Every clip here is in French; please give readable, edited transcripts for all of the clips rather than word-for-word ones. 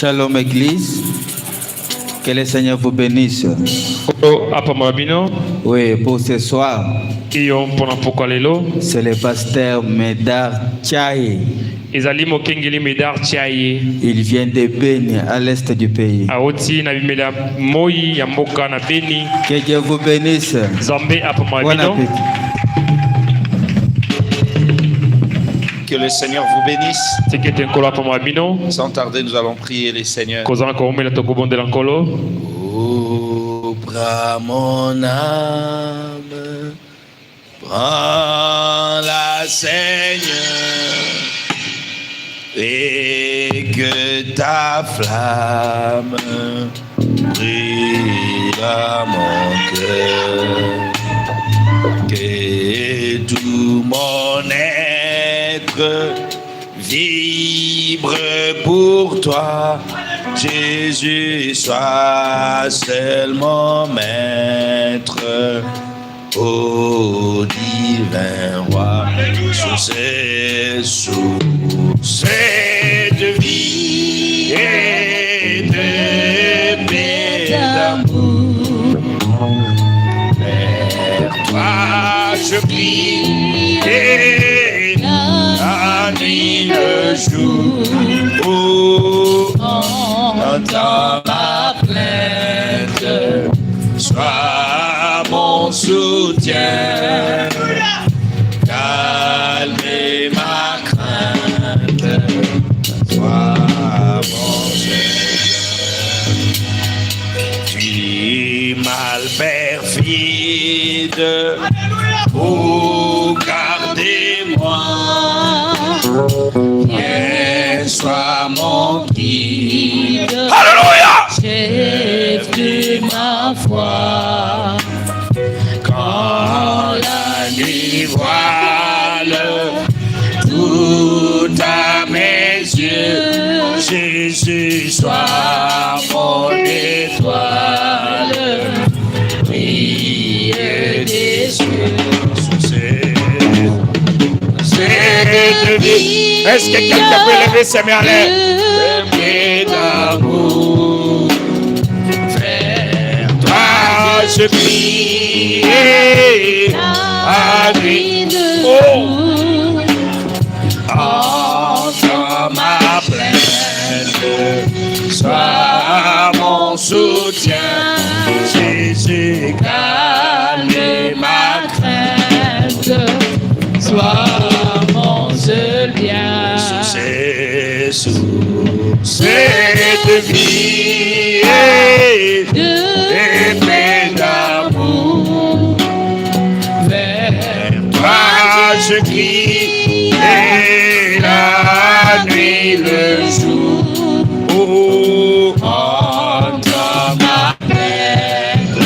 Shalom Église, que le Seigneur vous bénisse. Oui, pour ce soir, c'est le pasteur Médard Tchaye. Il vient de Béni, à l'est du pays. Que Dieu vous bénisse. Bon appétit. Que le Seigneur vous bénisse. Sans tarder, nous allons prier les Seigneurs. Oh, prends mon âme, prends-la, Seigneur, et que ta flamme brille à mon cœur, que tout mon être vibre pour toi, Jésus, sois seulement maître, ô divin roi, source de vie et de paix d'amour. Vers toi je prie et la nuit le jour. Oh, entends ma plainte, sois mon soutien, calme ma crainte, sois mon Seigneur. Tu mal perfide, oh, gardez-moi, viens, sois mon guide. Alléluia! Chef de ma foi, quand la nuit voile tout à mes yeux, Jésus, sois mon étoile, brille des yeux. De vie. Est-ce que quelqu'un peut lever ses mains en l'air? D'amour, vers toi je prie à nuit. Oh, entends ma plainte, sois mon soutien, Jésus, calme ma crainte, sois seul bien, source de vie et de paix d'amour. Vers toi je crie et la nuit le jour. Oh, entends ma plainte,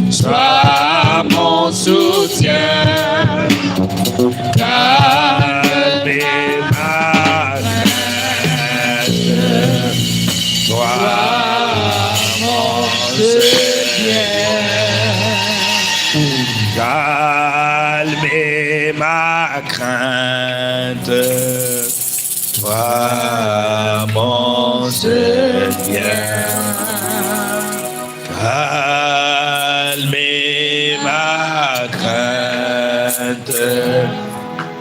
sois mon soutien. Calme ma crainte, toi mon seul bien. Calme ma crainte,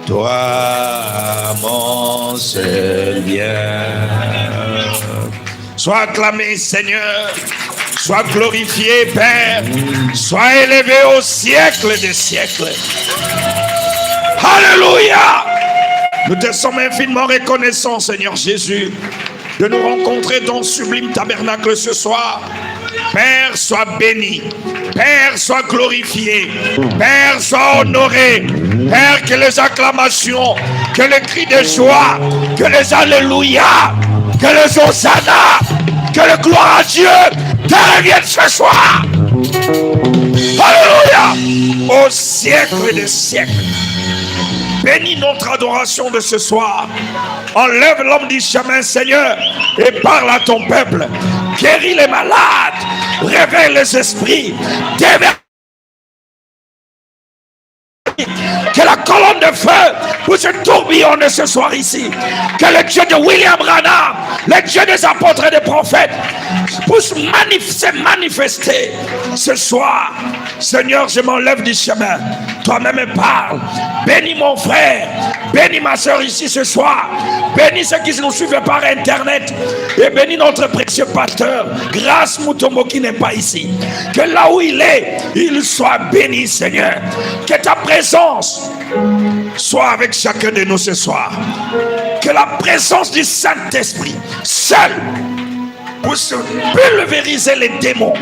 toi mon seul bien. Sois acclamé, Seigneur. Sois glorifié, Père. Sois élevé au siècle des siècles. Alléluia. Nous te sommes infiniment reconnaissants, Seigneur Jésus, de nous rencontrer dans le sublime tabernacle ce soir. Père, sois béni. Père, sois glorifié. Père, sois honoré. Père, que les acclamations, que les cris de joie, que les alléluia, que les hosanna, que le gloire à Dieu te revienne ce soir. Alléluia. Au siècle des siècles. Bénis notre adoration de ce soir. Enlève l'homme du chemin, Seigneur, et parle à ton peuple. Guéris les malades. Réveille les esprits. Déverse Que la colonne de feu puisse tourbillonner ce soir ici. Que le Dieu de William Branham, le Dieu des apôtres et des prophètes, puisse se manifester ce soir. Seigneur, je m'enlève du chemin. Toi-même parle. Bénis mon frère. Bénis ma soeur ici ce soir. Bénis ceux qui nous suivent par internet. Et bénis notre précieux pasteur, Grâce Mutombo, qui n'est pas ici. Que là où il est, il soit béni, Seigneur. Que ta présence soit avec chacun de nous ce soir. Que la présence du Saint-Esprit seul puisse pulvériser les démons,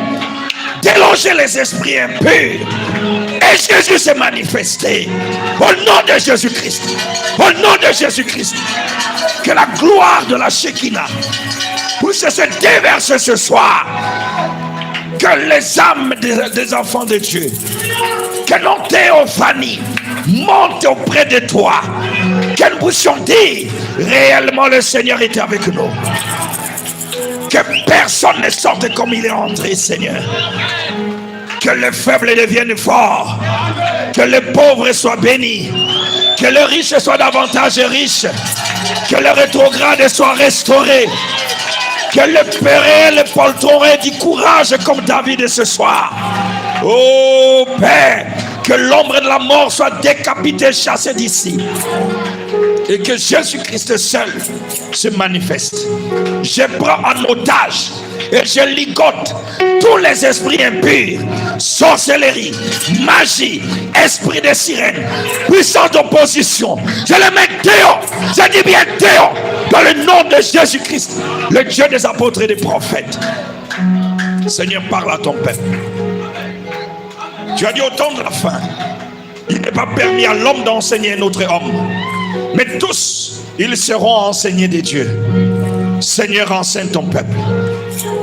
déloger les esprits impurs. Et Jésus s'est manifesté. Au nom de Jésus-Christ. Au nom de Jésus-Christ. Que la gloire de la Shekinah puisse se déverser ce soir. Que les âmes des enfants de Dieu, que nos théophanies montent auprès de toi. Que nous puissions dire réellement le Seigneur était avec nous. Que personne ne sorte comme il est entré, Seigneur. Que les faibles deviennent forts. Que les pauvres soient bénis. Que les riches soient davantage riches. Que les rétrogrades soient restaurés. Que le péril, le poltron ait du courage comme David ce soir. Oh Père, que l'ombre de la mort soit décapitée, chassée d'ici. Et que Jésus-Christ seul se manifeste. Je prends en otage et je ligote tous les esprits impurs, sorcellerie, magie, esprit de sirène, puissance d'opposition. Je les mets dehors, je dis bien dehors, dans le nom de Jésus-Christ, le Dieu des apôtres et des prophètes. Seigneur, parle à ton peuple. Tu as dit au temps de la fin, il n'est pas permis à l'homme d'enseigner un autre homme. Mais tous, ils seront enseignés de Dieu. Seigneur, enseigne ton peuple.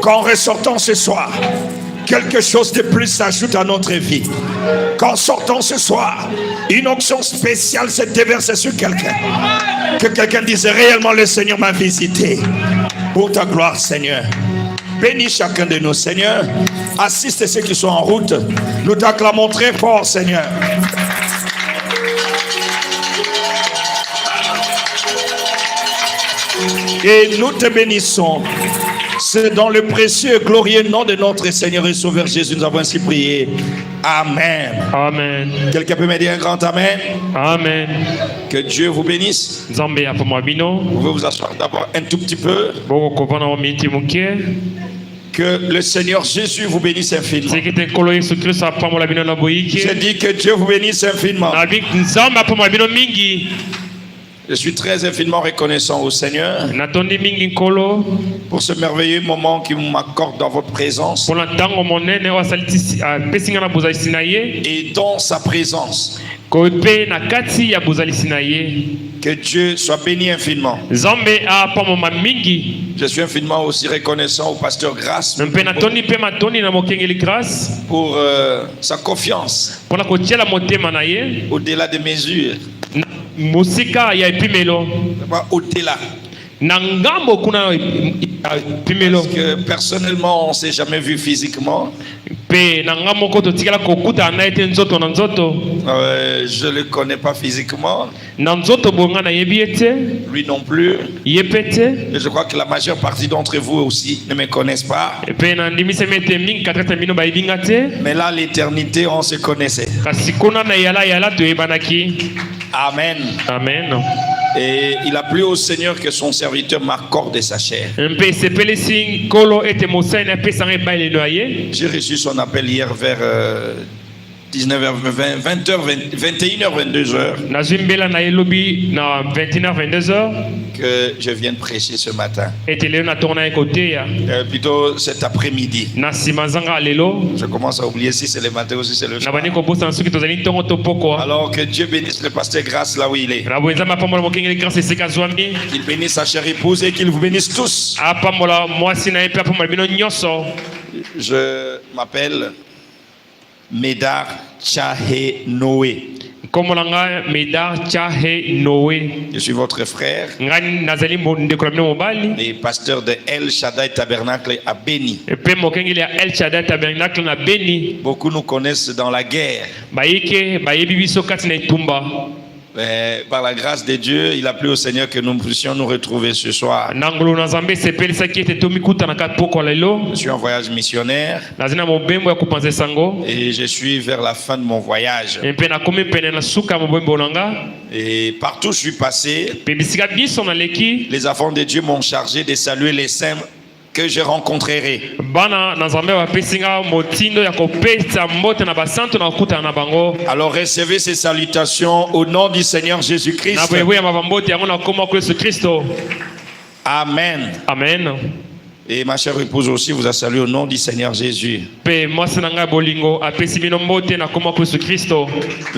Qu'en ressortant ce soir, quelque chose de plus s'ajoute à notre vie. Qu'en sortant ce soir, une onction spéciale se déverse sur quelqu'un. Que quelqu'un dise réellement le Seigneur m'a visité. Pour ta gloire, Seigneur. Bénis chacun de nous, Seigneur. Assiste ceux qui sont en route. Nous t'acclamons très fort, Seigneur. Et nous te bénissons. C'est dans le précieux et glorieux nom de notre Seigneur et Sauveur Jésus, nous avons ainsi prié. Amen. Amen. Quelqu'un peut me dire un grand amen? Amen. Que Dieu vous bénisse. Nzambe apamwabino. Vous pouvez vous asseoir d'abord un tout petit peu. Boko kovana wa minti muke. Que le Seigneur Jésus vous bénisse infiniment. Sekete kolo Yesu Kristo apamwabino na boyike. Je dis que Dieu vous bénisse infiniment. Na bi nzambe apamwabino mingi. Je suis très infiniment reconnaissant au Seigneur Natondi mingi nkolo pour ce merveilleux moment qu'il m'accorde dans votre présence pour ntango monene wa saliti pesinga na bozalisi na ye et dans sa présence. ko pe na kati ya bozalisi na ye. Que Dieu soit béni infiniment. Nzambe apamwa mingi. Je suis infiniment aussi reconnaissant au pasteur Grâce Mpe natoni pe matoni na mokengeli Grâce pour sa confiance pour na kotiela motema na ye au-delà des mesures. musika ya epimelo Au-delà. na ngambo kuna epimelo. Parce que personnellement on ne s'est jamais vu physiquement. Pe na ngambo ko totikala kokuta na ete nzoto na nzoto. Je le connais pas physiquement. Na nzoto bonga na yebi ete. Lui non plus. Yepete. Et je crois que la majeure partie d'entre vous aussi ne me connaissent pas. Pe na ndimisa mete mingi katata mino ba ibinga te. Mais là l'éternité on se connaissait. Kasi kuna na yala to ebanaki. Amen. Amen. Et il a plu au Seigneur que son serviteur m'accorde sa chair. Mpe sepele sing kolo ete mosai na pesa ngai ba le noyer. J'ai reçu son appel hier vers 19h20, 20h, 21h, 22h. Na zimbela na elobi na 21h 22h. Que je viens de prêcher ce matin. Ete le na tourna côté ya. Plutôt cet après-midi. Na simazanga lelo. Je commence à oublier si c'est le matin ou si c'est le soir. Na bani ko bosa nsuki tozali tongo to poko. Alors que Dieu bénisse le pasteur Grâce là où il est. Na bonza mapambola mokengeli Grâce seka zwami. Qu'il bénisse sa chère épouse et qu'il vous bénisse tous. Apambola mwasi na epe apambola bino nyonso. Je m'appelle Médard Tchahe Noé. Je suis votre frère et pasteur de El Shaddai Tabernacle à Béni. Beaucoup nous connaissent dans la guerre. Par la grâce de Dieu, il a plu au Seigneur que nous puissions nous retrouver ce soir. Je suis en voyage missionnaire et je suis vers la fin de mon voyage. Et partout où je suis passé, les enfants de Dieu m'ont chargé de saluer les saints que je rencontrerai. Alors recevez ces salutations au nom du Seigneur Jésus-Christ. Amen. Amen. Et ma chère épouse aussi vous a salué au nom du Seigneur Jésus. Nous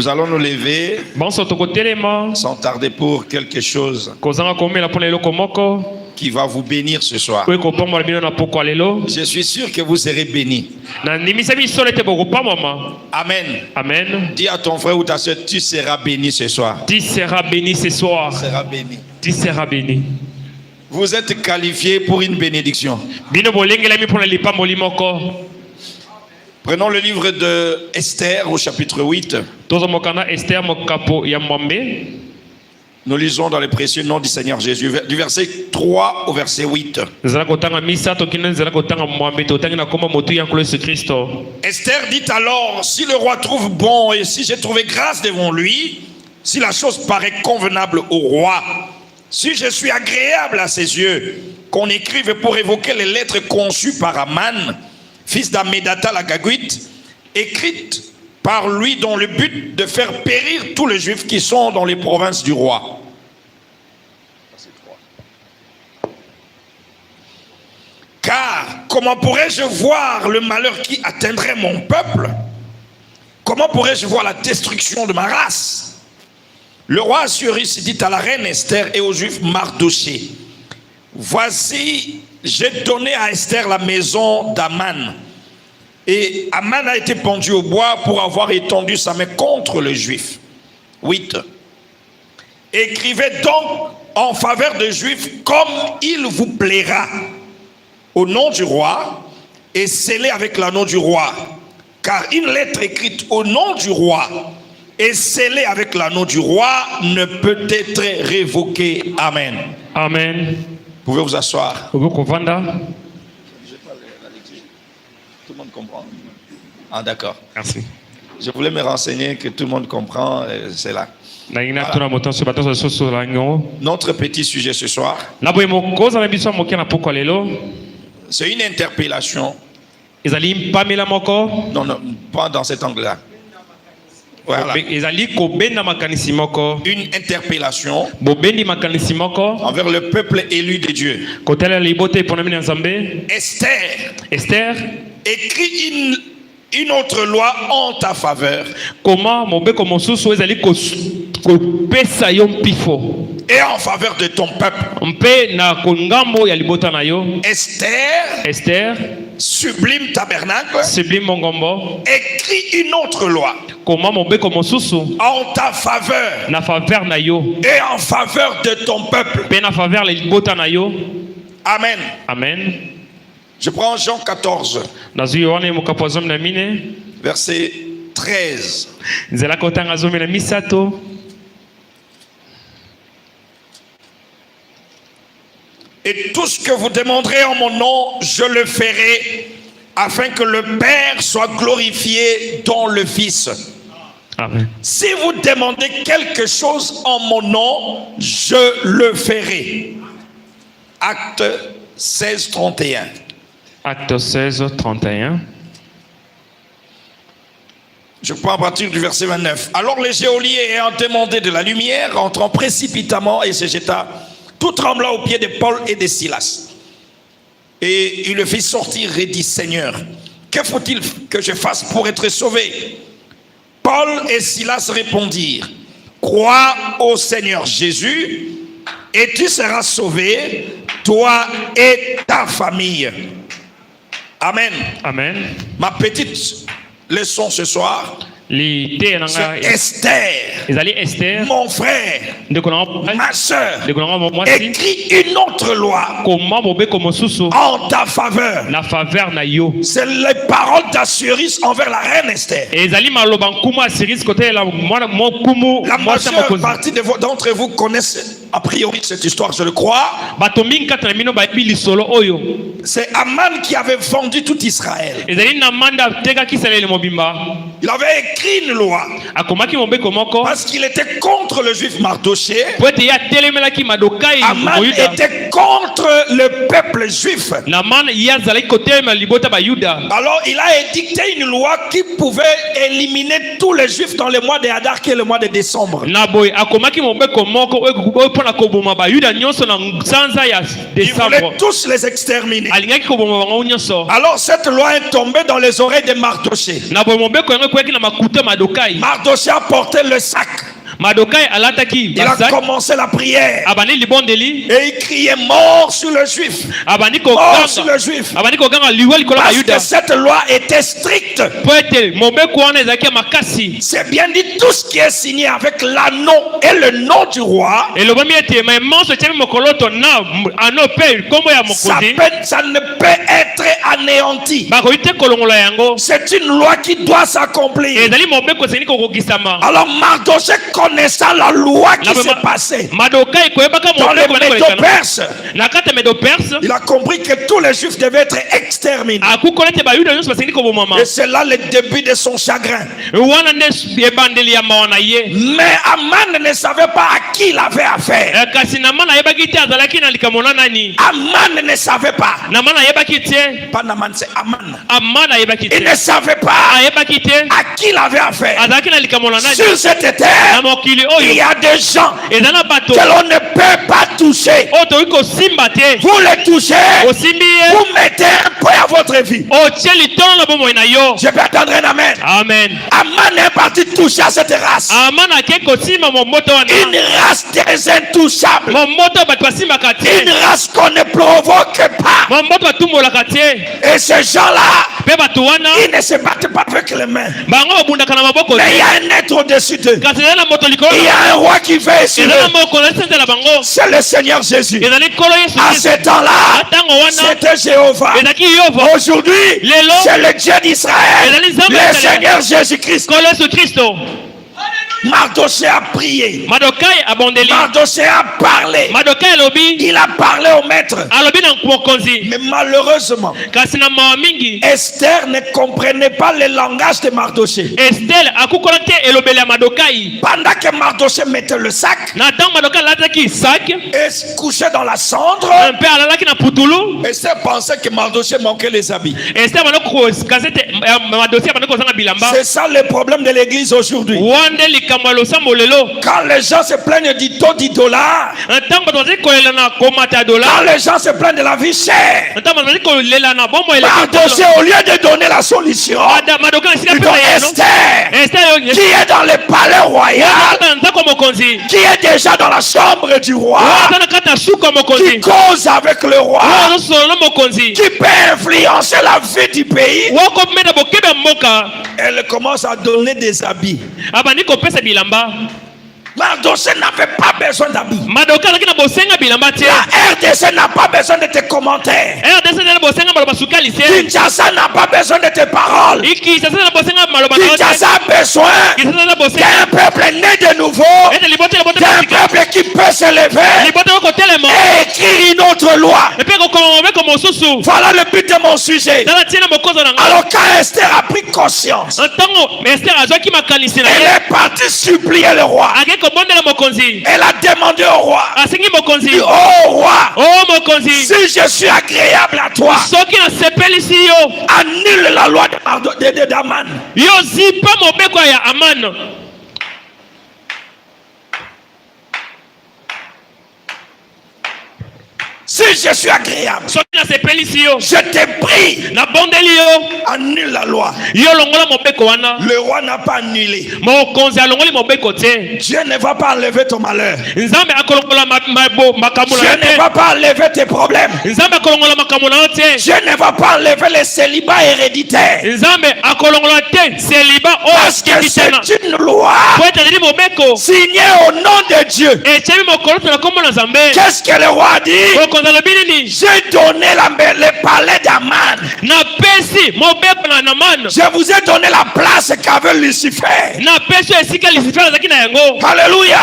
allons nous lever sans tarder pour quelque chose qui va vous bénir ce soir. Je suis sûr que vous serez bénis. Amen. Amen. Dis à ton frère ou ta soeur, tu seras béni ce soir. Tu seras béni ce soir. Tu seras béni. Tu seras béni. Vous êtes qualifiés pour une bénédiction. Prenons le livre de Esther au chapitre 8. Nous lisons dans le précieux nom du Seigneur Jésus, du verset 3 au verset 8. Esther dit alors, si le roi trouve bon et si j'ai trouvé grâce devant lui, si la chose paraît convenable au roi, si je suis agréable à ses yeux, qu'on écrive pour évoquer les lettres conçues par Aman, fils d'Ammédatha la Gagouite, écrites par lui dans le but de faire périr tous les Juifs qui sont dans les provinces du roi. Car comment pourrais-je voir le malheur qui atteindrait mon peuple? Comment pourrais-je voir la destruction de ma race? Le roi Assuérus dit à la reine Esther et aux Juifs Mardoché, voici, j'ai donné à Esther la maison d'Aman. Et Aman a été pendu au bois pour avoir étendu sa main contre les Juifs. 8. Écrivez donc en faveur des Juifs comme il vous plaira, au nom du roi, et scellez avec l'anneau du roi. Car une lettre écrite au nom du roi et scellée avec l'anneau du roi ne peut être révoquée. Amen. Amen. Vous pouvez vous asseoir. Tout le monde comprend. Ah d'accord. Merci. Je voulais me renseigner que tout le monde comprend. C'est là. Voilà. Notre petit sujet ce soir, c'est une interpellation. Non, non, pas dans cet angle-là. Voilà. Une interpellation envers le peuple élu de Dieu. Esther écrit une autre loi en ta faveur. Et en faveur de ton peuple. Esther, sublime tabernacle, écrit une autre loi en ta faveur et en faveur de ton peuple. Amen. Amen. Je prends Jean 14, verset 13. Et tout ce que vous demanderez en mon nom, je le ferai, afin que le Père soit glorifié dans le Fils. Amen. Si vous demandez quelque chose en mon nom, je le ferai. Acte 16, 31. Acte 16, 31. Je prends à partir du verset 29. Alors les geôliers ayant demandé de la lumière, entrant précipitamment et se jeta tout tremblant aux pieds de Paul et de Silas. Et il le fit sortir et dit, Seigneur, que faut-il que je fasse pour être sauvé? Paul et Silas répondirent, crois au Seigneur Jésus et tu seras sauvé, toi et ta famille. Amen. Amen. Ma petite leçon ce soir, C'est Esther, Esther, mon frère, ma soeur, écrit une autre loi en ta faveur. C'est les paroles d'Assuérus envers la reine Esther. La majeure partie d'entre vous connaissent a priori cette histoire, je le crois. C'est Aman qui avait vendu tout Israël. Il avait écrit une loi parce qu'il était contre le juif Mardoché. Aman était contre le peuple juif. Alors il a édicté une loi qui pouvait éliminer tous les juifs dans le mois de Hadar, qui est le mois de décembre. Il voulait tous les exterminer. Alors cette loi est tombée dans les oreilles de Mardoché. Mardoché a porté le sac. Il a commencé la prière et il criait mort sur le juif, mort sur le juif, parce que cette loi était stricte. C'est bien dit, tout ce qui est signé avec l'anneau et le nom du roi, ça ne peut être anéanti. C'est une loi qui doit s'accomplir. Alors Mardoché connaissant la loi qui s'est passée dans les Médo-Perses, il a compris que tous les juifs devaient être exterminés. Et c'est là le début de son chagrin. Mais Aman ne savait pas à qui il avait affaire. Aman ne savait pas. Pas Naman, c'est Aman. Il ne savait pas à qui il avait affaire. Sur cette terre, il y a des gens que l'on ne peut pas toucher. Vous les touchez, vous mettez un point à votre vie. Je peux attendre un amen. Aman est parti toucher à cette race. Une race des intouchables. Une race qu'on ne provoque pas. Et ces gens-là, ils ne se battent pas avec les mains. Mais il y a un être au-dessus d'eux. Il y a un roi qui veille sur eux. C'est le Seigneur Jésus. À ce temps-là, c'était Jéhovah. Aujourd'hui, c'est le Dieu d'Israël, le Seigneur Jésus-Christ. Mardoché a prié. Mardoché a parlé. Il a parlé au maître. Mais malheureusement, Esther ne comprenait pas le langage de Mardoché. Pendant que Mardoché mettait le sac et se couchait dans la cendre, Esther pensait que Mardoché manquait les habits. C'est ça le problème de l'église aujourd'hui. Quand les gens se plaignent du taux du dollar, quand les gens se plaignent de la vie chère, Mardoché, au lieu de donner la solution, il donne Esther, qui est dans le palais royal, qui est déjà dans la chambre du roi, qui cause avec le roi, qui peut influencer la vie du pays. Elle commence à donner des habits. Mardoché n'avait pas besoin d'habits. La RDC n'a pas besoin de tes commentaires. Kinshasa n'a pas besoin de tes paroles. Kinshasa a besoin d'un peuple né de nouveau, d'un peuple qui peut se lever et écrire une autre loi. Voilà le but de mon sujet. Alors quand Esther a pris conscience, elle est partie supplier le roi. Elle a demandé au roi, dit, oh roi, si je suis agréable à toi, annule la loi d'Aman. Si je suis agréable, Je te prie, annule la loi. Le roi n'a pas annulé. Dieu ne va pas enlever ton malheur. Dieu ne va pas enlever tes problèmes. Dieu ne va pas enlever les célibats héréditaires. Parce que c'est une loi signée au nom de Dieu. Qu'est-ce que le roi dit? J'ai donné le palais d'Aman. Je vous ai donné la place qu'avait Lucifer. Alléluia.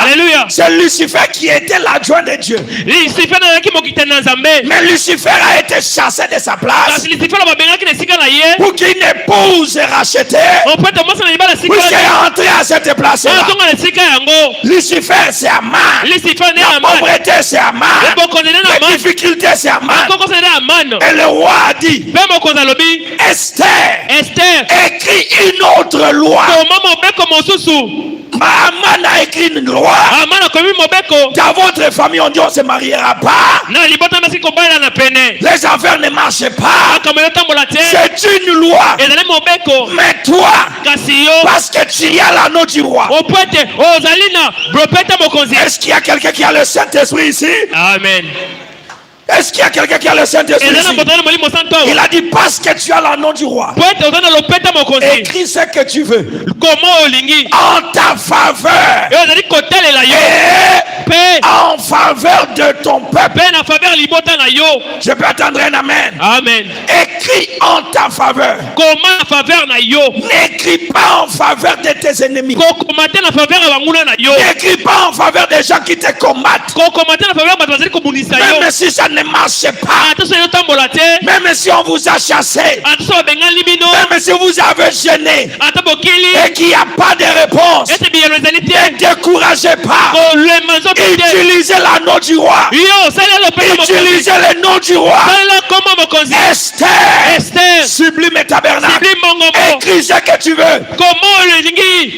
C'est Lucifer qui était l'adjoint de Dieu. Mais Lucifer a été chassé de sa place pour qu'une épouse rachetée puisse entrer à cette place-là. Lucifer, c'est Aman. La pauvreté, c'est Aman. Les difficultés, c'est Aman. Et le roi a dit, Esther, écrit une autre loi. Aman a écrit une loi. Dans votre famille, on dit on ne se mariera pas. Les affaires ne marchent pas. C'est une loi. Mais toi, parce que tu as l'anneau du roi. Est-ce qu'il y a quelqu'un qui a le Saint-Esprit ici? Amen. Est-ce qu'il y a quelqu'un qui a le Saint-Esprit ici? Il a dit parce que tu as l'anneau du roi. Écris ce que tu veux en ta faveur et en faveur de ton peuple. Je peux attendre un amen. Amen. Écris en ta faveur. N'écris pas en faveur de tes ennemis. N'écris pas en faveur des gens qui te combattent. Même si ça ne marche pas, même si on vous a chassé, même si vous avez gêné et qu'il n'y a pas de réponse, ne découragez pas. Utilisez l'anneau du roi. Utilisez le nom du roi. Esther, sublime tabernacle. Écris ce que tu veux.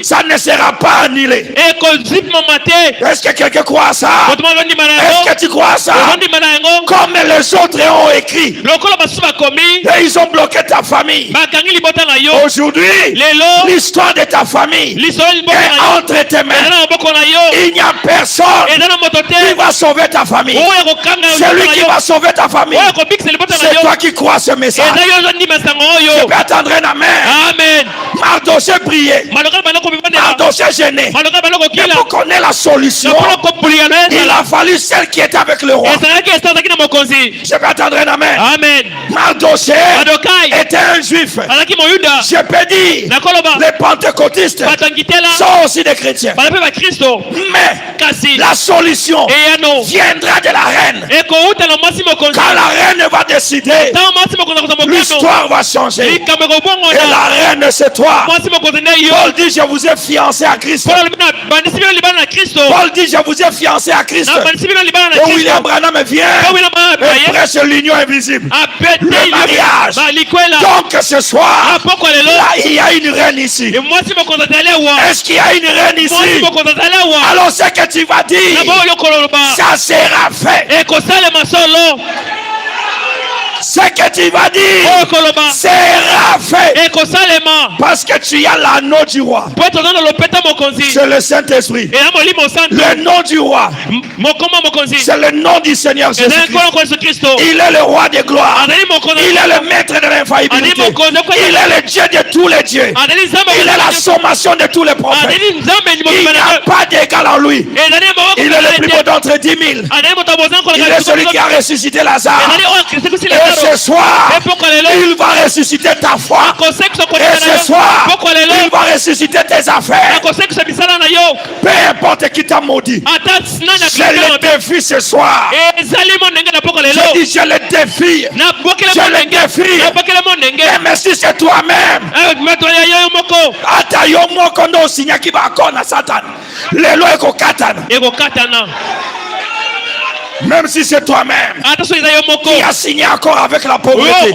Ça ne sera pas annulé. Est-ce que quelqu'un croit à ça? Est-ce que tu crois à ça? Comme les autres ont écrit, et ils ont bloqué ta famille. Aujourd'hui, l'histoire de ta famille est entre tes mains. Il n'y a personne qui va sauver ta famille. Celui qui va sauver ta famille, c'est toi qui crois ce message. Je peux attendre un amen. Mardoché priait, Mardoché gêné, mais pour connaître la solution, il a fallu celle qui était avec le roi. Je vais attendre un amen. Mardoché était un juif. Je peux dire, les pentecôtistes sont aussi des chrétiens. Mais la solution viendra de la reine. Quand la reine va décider, l'histoire va changer. Et la reine, c'est toi. Paul dit, je vous ai fiancé à Christ. Paul dit, je vous ai fiancé à Christ. Et William Branham vient et prêche l'union invisible, le mariage. Donc ce soir, là, il y a une reine ici. Est-ce qu'il y a une reine ici? Alors ce que tu vas dire, ça sera fait. Ce que tu vas dire sera fait. Parce que tu as l'anneau du roi. C'est le Saint-Esprit. Le nom du roi, c'est le nom du Seigneur Jésus-Christ. Il est le roi de gloire. Il est le maître de l'infaillibilité. Il est le Dieu de tous les dieux. Il est la sommation de tous les prophètes. Il n'y a pas d'égal en lui. Il est le plus beau d'entre 10 000. Il est celui qui a ressuscité Lazare. Et ce soir, il va ressusciter ta foi. Et ce soir, il va ressusciter tes affaires. Peu importe qui t'a maudit, je le défie ce soir. Je dis, je le défie. Je le défie. Mais si c'est toi-même, atayomoko no sinyaki bakona Satan. Lelo eko katana. Même si c'est toi-même qui a signé accord avec la pauvreté.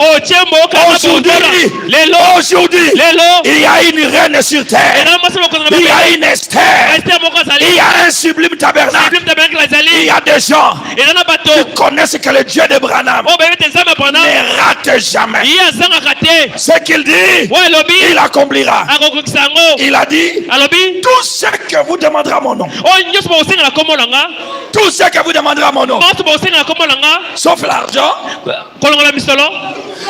Aujourd'hui, il y a une reine sur terre. Il y a une Esther Il y a un sublime tabernacle. Il y a des gens qui connaissent que le Dieu de Branham ne rate jamais. Ce qu'il dit, il accomplira. Il a dit, tout ce que vous demanderez à mon nom, tout ce que vous demanderez à mon nom, sauf l'argent,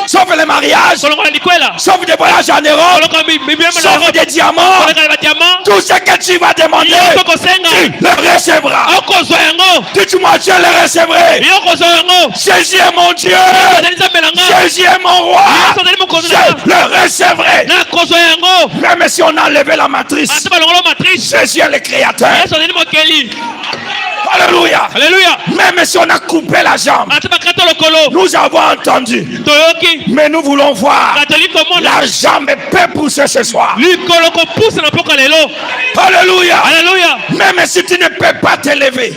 sauf les mariages, sauf des voyages en Europe, sauf des diamants, tout ce que tu vas demander, tu le recevras. Dites-moi, je le recevrai. Jésus est mon Dieu. Jésus est mon roi. Je le recevrai. Même si on a enlevé la matrice, Jésus est le créateur. Alléluia. Alléluia. Même si on a coupé la jambe, nous avons entendu. Mais nous voulons voir la jambe peut pousser ce soir. Alléluia. Alléluia. Même si tu ne peux pas t'élever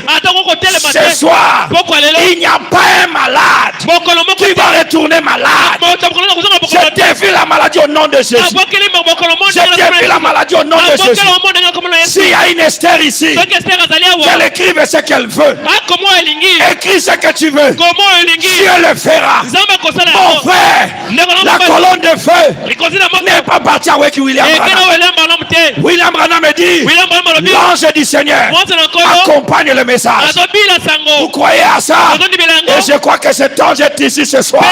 ce soir, il n'y a pas un malade qui va retourner malade. Je défie la maladie au nom de Jésus. Je défie la maladie au nom de Jésus. S'il y a une Esther ici, qu'elle écrive ce qu'elle veut. Écris ce que tu veux. Dieu le fera. Mon frère, la colonne de feu n'est pas partie avec William Branham. William Branham me dit, l'ange du Seigneur accompagne le message. Vous croyez à ça? Et je crois que cet ange est ici ce soir.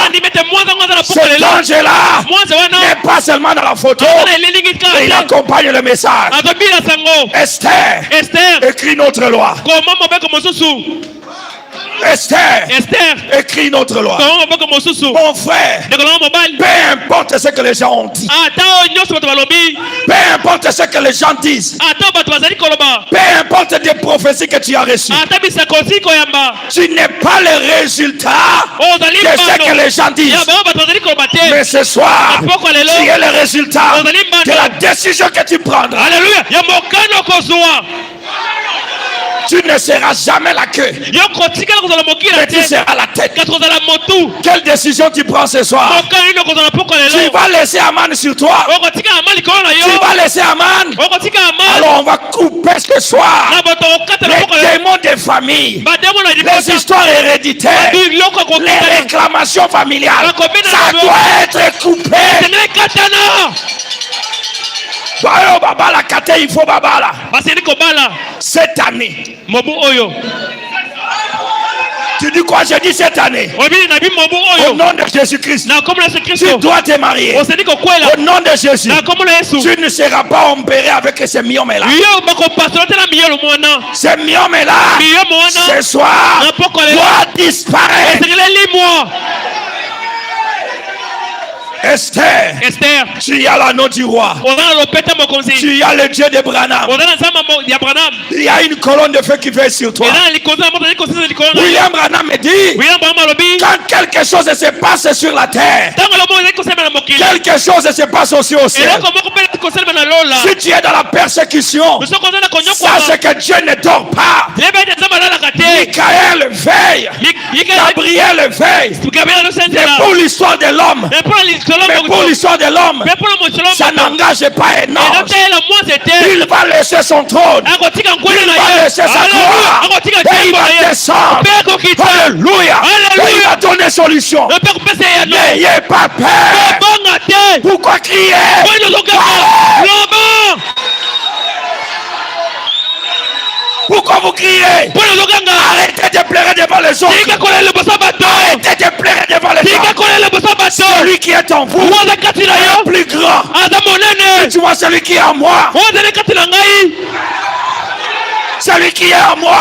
Cet ange-là n'est pas seulement dans la photo, il accompagne le message. Esther, écrit notre loi. Esther, écrit notre loi. Mon frère, peu importe ce que les gens ont dit, peu importe ce que les gens disent, peu importe des prophéties que tu as reçues, tu n'es pas le résultat de ce que les gens disent. Mais ce soir, tu es le résultat de la décision que tu prendras. Alléluia. Tu ne seras jamais la queue, mais tu seras la tête. Quelle décision tu prends ce soir? Tu vas laisser Aman sur toi. Tu vas laisser Aman. Alors on va couper ce soir les démons des familles, les histoires héréditaires, les réclamations familiales. Ça doit être coupé. Babala kate, il faut babala. Cette année. Tu dis quoi? J'ai dit cette année. Au nom de Jésus-Christ, tu dois te marier. Au nom de Jésus, tu ne seras pas opéré avec ces myomes-là. Ces myomes-là, ce soir, doit disparaître. Esther, tu as l'anneau du roi. Tu as le Dieu de Branham. Il y a une colonne de feu qui fait sur toi. William Branham me dit, quand quelque chose se passe sur la terre, quelque chose se passe aussi au ciel. Si tu es dans la persécution, sache que Dieu ne dort pas. Michael veille, Gabriel veille. C'est pour l'histoire de l'homme. Mais pour l'histoire de l'homme, ça n'engage pas un ange. Il va laisser son trône. Il va laisser sa gloire. Et il va descendre. Alléluia. Et il va donner solution. N'ayez pas peur. Pourquoi crier? Pourquoi vous criez? Arrêtez de pleurer devant les autres. Arrêtez de pleurer devant les autres. Celui qui est en vous est plus grand. Tu vois celui qui est en moi. Celui qui est en moi,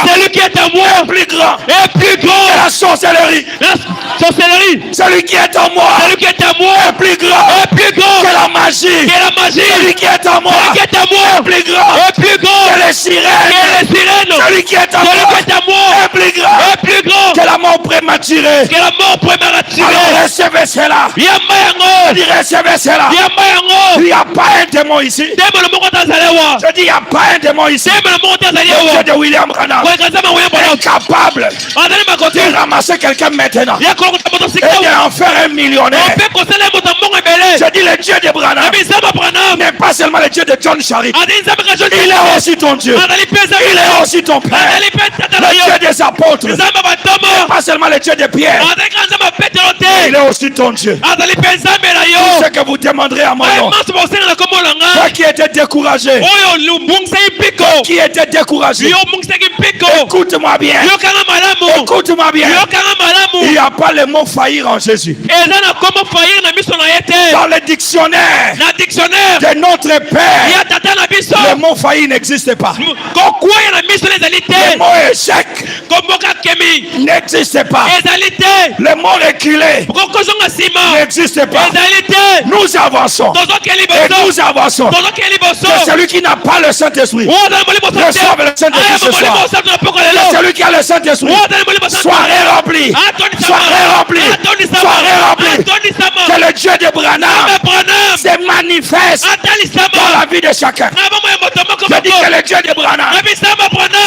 est plus grand. Que la sorcellerie. Celui qui est en moi, est plus grand. Que la magie. Celui qui est en moi, est plus grand. Que les sirènes. Celui qui est en moi, est plus grand. Que la mort prématurée. Alors recevez recevez cela. Je dis recevez cela. Il n'y a pas un démon ici. Je dis il n'y a pas un démon ici. Le Dieu de William Branham est capable de ramasser quelqu'un maintenant et d'en faire un millionnaire. Je dis le Dieu de Branham n'est pas seulement le Dieu de John Charit. Il est aussi ton Dieu. Il est aussi ton Père. Le Dieu des apôtres n'est pas seulement le Dieu de Pierre. Il est aussi ton Dieu. Tout ce que vous demanderez à mon nom. Toi qui étais découragé. Qui était découragé. Écoute-moi bien. Écoute-moi bien. Il n'y a pas le mot faillir en Jésus. Dans le dictionnaire de notre Père, le mot faillir n'existe pas. Le mot échec n'existe pas. Le mot reculé n'existe pas. Nous avançons. Et nous avançons. C'est celui qui n'a pas le Saint-Esprit. Reçoive le Saint-Esprit ce soir. C'est celui qui a le Saint-Esprit. Soirée remplie. Soirée remplie. Soirée remplie. Que le Dieu de Branham se manifeste dans la vie de chacun. Je dis que le Dieu de Branham,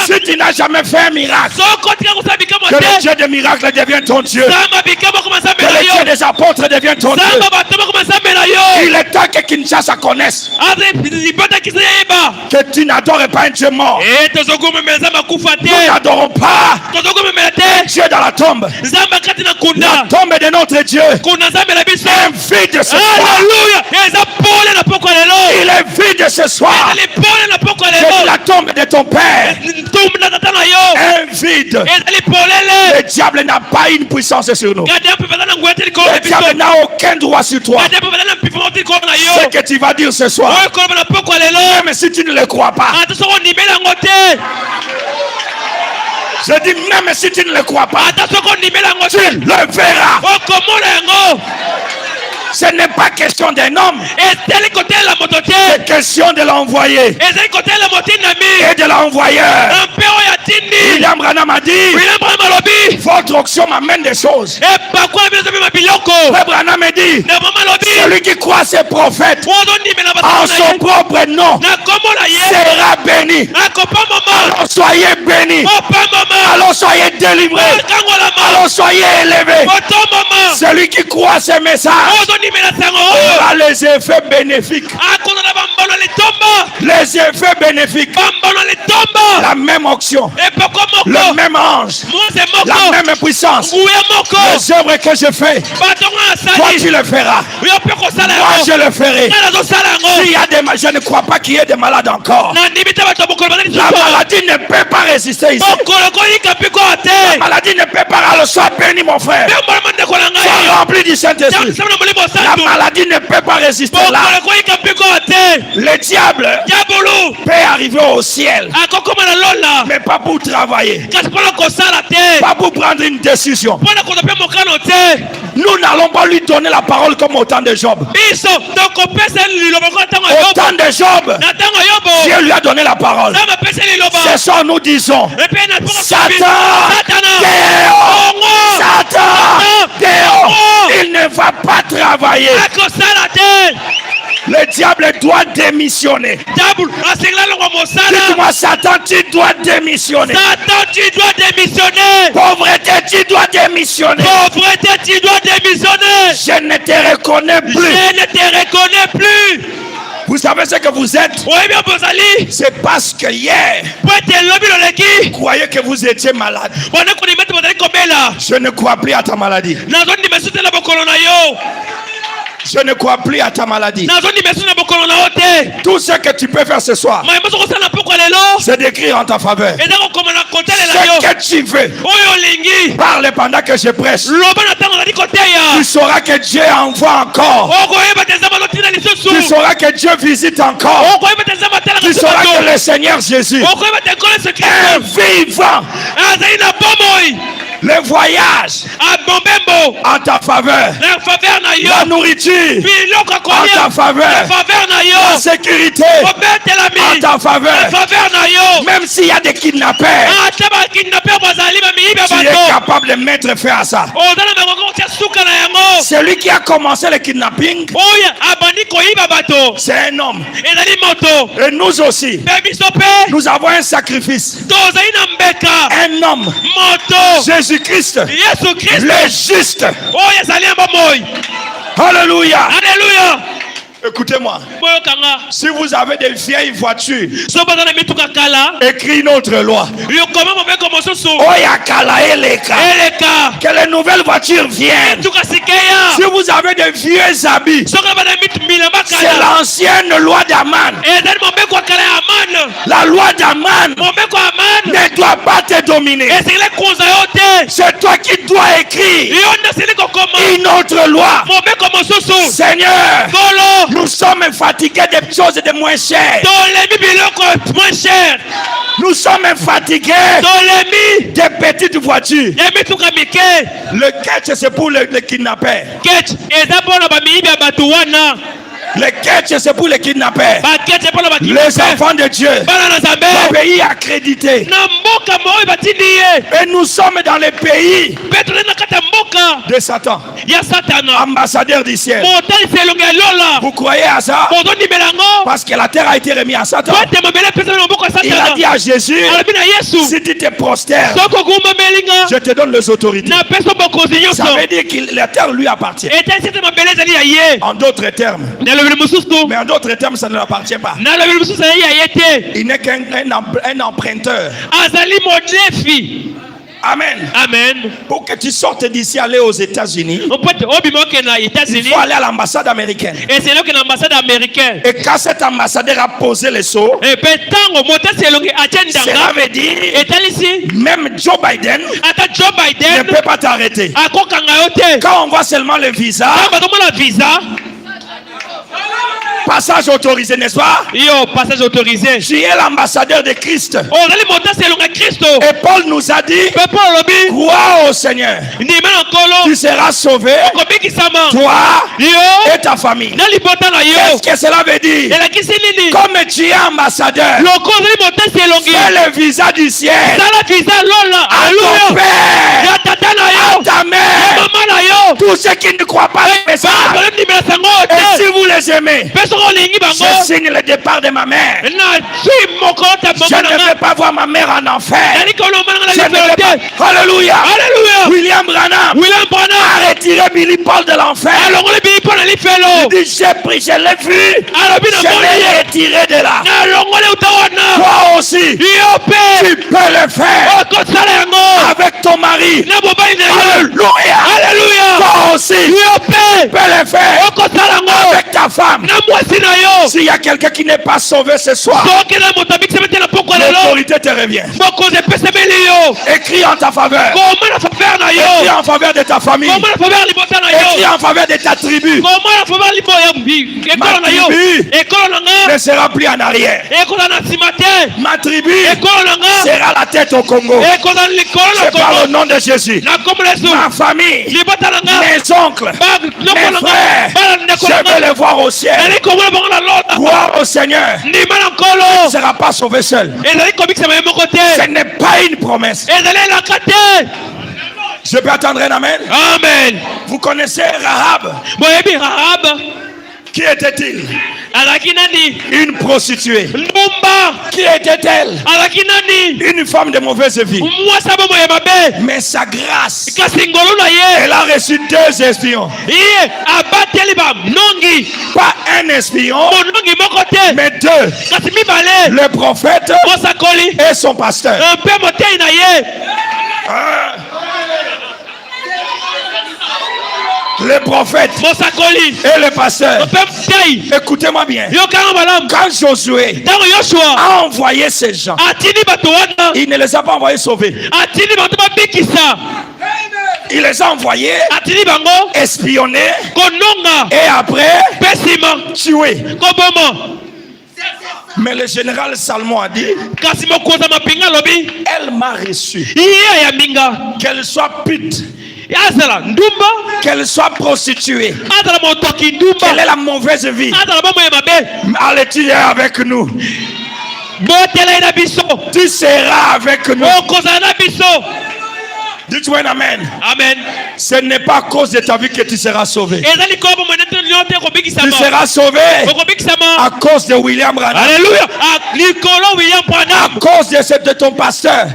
si tu n'as jamais fait un miracle, que le Dieu des miracles devienne ton Dieu. Que le Dieu des apôtres devienne ton Dieu. Il est temps que Kinshasa connaisse que tu n'adores pas un Dieu mort. Nous n'adorons pas un Dieu dans la tombe. La tombe de notre Dieu est vide ce soir. Il est vide ce soir. C'est la tombe de ton Père est vide. Le diable n'a pas une puissance sur nous. Le diable n'a aucun droit sur toi. Ce que tu vas dire ce soir, même si tu ne le crois pas, je dis même si tu ne le crois pas, tu le verras. Ce n'est pas question d'un homme, c'est question de l'envoyé et de l'envoyeur. William Branham a dit, votre onction m'amène des choses. Frère Branham a dit, celui qui croit ses prophètes en son propre nom sera béni. Alors soyez bénis. Alors soyez délivrés. Alors soyez élevés. Celui qui croit ces messages aura les effets bénéfiques. Les effets bénéfiques. La même onction. Le même ange. La même puissance. Les œuvres que je fais, toi tu le feras. Moi je le ferai. S'il y a des malades, je ne crois pas qu'il y ait des malades encore. La maladie ne peut pas résister ici. La maladie ne peut pas. Alors sois béni mon frère. Sois rempli du Saint-Esprit. La maladie ne peut pas résister là. Le diable peut arriver au ciel, mais pas pour travailler, pas pour prendre une décision. Nous n'allons pas lui donner la parole comme au temps de Job. Au temps de Job, Dieu lui a donné la parole. Ce soir nous disons, Satan, Satan, il ne va pas travailler. Le diable doit démissionner. Dites-moi, Satan, tu dois démissionner. Pauvreté, tu dois démissionner. Je ne te reconnais plus. Vous savez ce que vous êtes? C'est parce que hier, vous croyez que vous étiez malade. Je ne crois plus à ta maladie. Je ne crois plus à ta maladie. Tout ce que tu peux faire ce soir, c'est d'écrire en ta faveur. Ce que tu veux, parle pendant que je prêche. Tu sauras que Dieu envoie encore. Tu sauras que Dieu visite encore. Tu sauras que le Seigneur Jésus est vivant. Le voyage en ta faveur. La nourriture en ta faveur. La sécurité en ta faveur. Même s'il y a des kidnappeurs, tu es capable de mettre fin à ça. Celui qui a commencé le kidnapping, c'est un homme. Et nous aussi, nous avons un sacrifice. Un homme. Jésus-Christ. Le juste. Alléluia. Alléluia. Écoutez-moi. Si vous avez des vieilles voitures, écris notre loi. Que les nouvelles voitures viennent. Si vous avez des vieux habits, c'est l'ancienne loi d'Aman. La loi d'Aman ne doit pas te dominer. C'est toi qui dois écrire une autre loi. Seigneur, nous sommes fatigués des choses de moins chères. Nous sommes fatigués des petites voitures. Le catch, c'est pour les kidnappeurs. Le catch, c'est pour les kidnappeurs. Les enfants de Dieu. Le pays accrédité. Et nous sommes dans le pays de Satan. Ambassadeur du ciel. Vous croyez à ça? Parce que la terre a été remise à Satan. Il a dit à Jésus, si tu te prostères, je te donne les autorités. Ça veut dire que la terre lui appartient. En d'autres termes. Mais en d'autres termes, ça ne lui appartient pas. Il n'est qu'un emprunteur. Amen. Amen. Pour que tu sortes d'ici, aller aux États-Unis, il faut aller à l'ambassade américaine. Et quand cet ambassadeur a posé le sceau, cela veut dire même Joe Biden ne peut pas t'arrêter. Quand on voit seulement le visa, passage autorisé, n'est-ce pas? Passage autorisé. Tu es l'ambassadeur de Christ. Et Paul nous a dit, crois au Seigneur, tu seras sauvé, toi et ta famille. Qu'est-ce que cela veut dire? Comme tu es ambassadeur, fais le visa du ciel à ton père, à ta mère, tous ceux qui ne croient pas le message. Et si vous les aimez, je signe le départ de ma mère. Je ne veux pas voir ma mère en enfer. Je ne veux pas. Alléluia. William Branham a retiré Billy Paul de l'enfer. Il dit, je l'ai vu, je l'ai retiré de là. Toi aussi, tu peux le faire avec ton mari. Alléluia. Toi aussi, tu peux le faire avec ta femme. S'il y a quelqu'un qui n'est pas sauvé ce soir, l'autorité te revient. Écris en ta faveur. Écris en faveur de ta famille. Écris en faveur de ta tribu. Ma tribu ne sera plus en arrière. Ma tribu sera la tête au Congo. Je parle au nom de Jésus. Ma famille, mes oncles, mes frères, je veux les voir au ciel. Crois au Seigneur. Tu ne seras pas sauvé seul. Ce n'est pas une promesse. Je peux attendre un amen? Amen. Vous connaissez Rahab? Qui était-il? Une prostituée. Qui était-elle? Une femme de mauvaise vie. Mais sa grâce, elle a reçu 2 espions. Pas un espion, mais 2. Le prophète et son pasteur. Le prophète et le pasteur. Écoutez-moi bien. Quand Josué a envoyé ces gens, il ne les a pas envoyés sauver. Il les a envoyés espionner et après tuer. Mais le général Salmon a dit, elle m'a reçu. Qu'elle soit pute, qu'elle soit prostituée, qu'elle ait la mauvaise vie, allez-tu avec nous? Tu seras avec nous. Dites-moi amen. Amen. Ce n'est pas à cause de ta vie que tu seras sauvé. Tu seras sauvé à cause de William Branham. Alléluia. À cause de ton pasteur.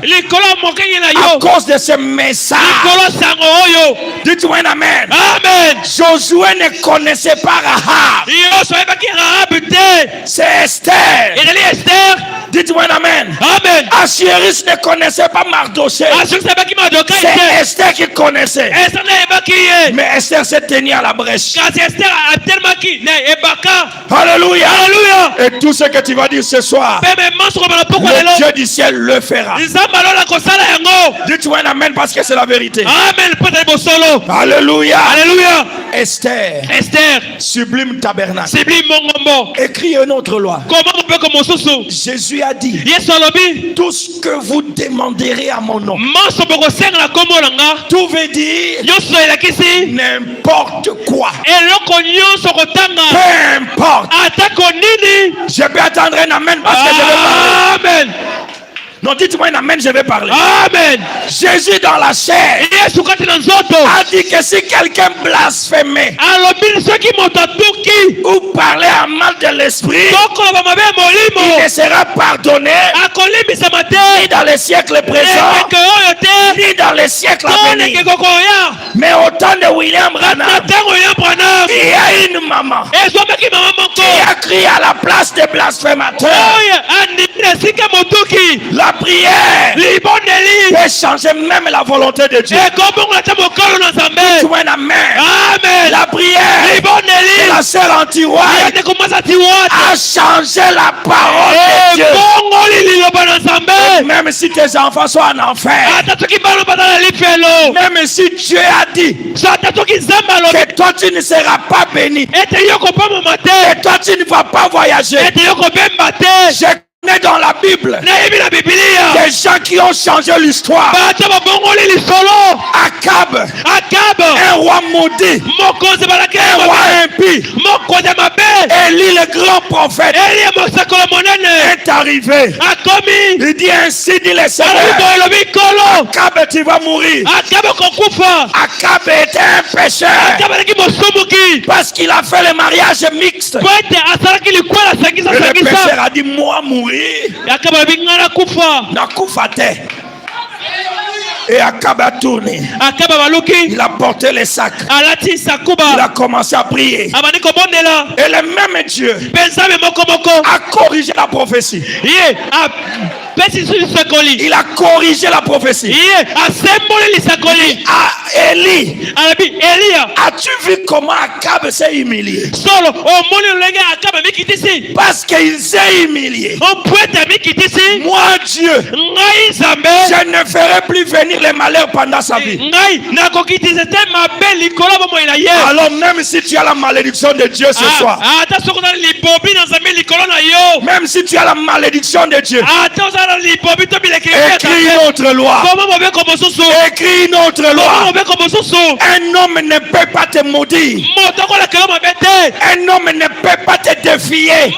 À cause de ce message. Dites-moi amen. Amen. Josué ne connaissait pas Rahab. C'est Esther. Dites-moi amen. Amen. Assuérus ne connaissait pas Mardoché. C'est Esther qui connaissait. Mais Esther s'est tenue à la brèche. Alléluia. Et tout ce que tu vas dire ce soir, le Dieu du ciel le fera. Dites-moi amen parce que c'est la vérité. Amen. Alléluia. Alléluia. Esther. Sublime tabernacle. Écrit une autre loi. Jésus a dit, tout ce que vous demanderez à mon nom. Tout veut dire n'importe quoi. Peu importe. Je peux attendre un amen parce que je vais parler. Amen. Non, dites-moi un amen, je vais parler. Amen. Jésus dans la chair a dit que si quelqu'un blasphémait ou parlait à mal de l'esprit, il ne sera pardonné ni dans les siècles présents ni dans les siècles à venir. Mais au temps de William Branham, il y a une maman qui a crié à la place des blasphémateurs. La prière peut changer même la volonté de Dieu. Tu es amen. La prière de la sœur Antiroy a changé la parole de Dieu. Même si tes enfants sont en enfer, même si Dieu a dit que toi tu ne seras pas béni, et toi tu ne vas pas voyager, dans la Bible, des gens qui ont changé l'histoire. Akab, un roi maudit, un roi impie. Élie le grand prophète est arrivé. Il dit ainsi dit le Seigneur, Akab tu vas mourir. Akab était un pécheur parce qu'il a fait le mariage mixte. Et le pécheur a dit moi mourir. Et Akab a tourné. Il a porté les sacs. Il a commencé à prier. Et le même Dieu a corrigé la prophétie. Il a corrigé la prophétie. Élie, as-tu vu comment Akab s'est humilié? Parce qu'il s'est humilié. Moi Dieu, je ne ferai plus venir les malheurs pendant sa vie. Alors même si tu as la malédiction de Dieu ce soir, même si tu as la malédiction de Dieu, écris une autre loi. Écris une autre loi. Un homme ne peut pas te maudire. Un homme ne peut pas te défier.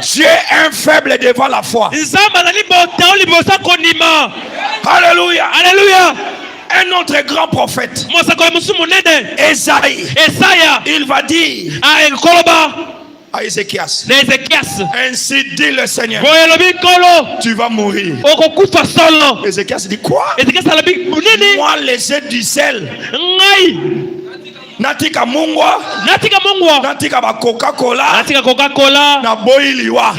Dieu est un faible devant la foi. Alléluia. Alléluia. Un autre grand prophète, Esaïe, il va dire à Ézéchias, ainsi dit le Seigneur, tu vas mourir. Ézéchias dit quoi? Moi les aides du sel natika mungwa natika ba Coca-Cola na boiliwa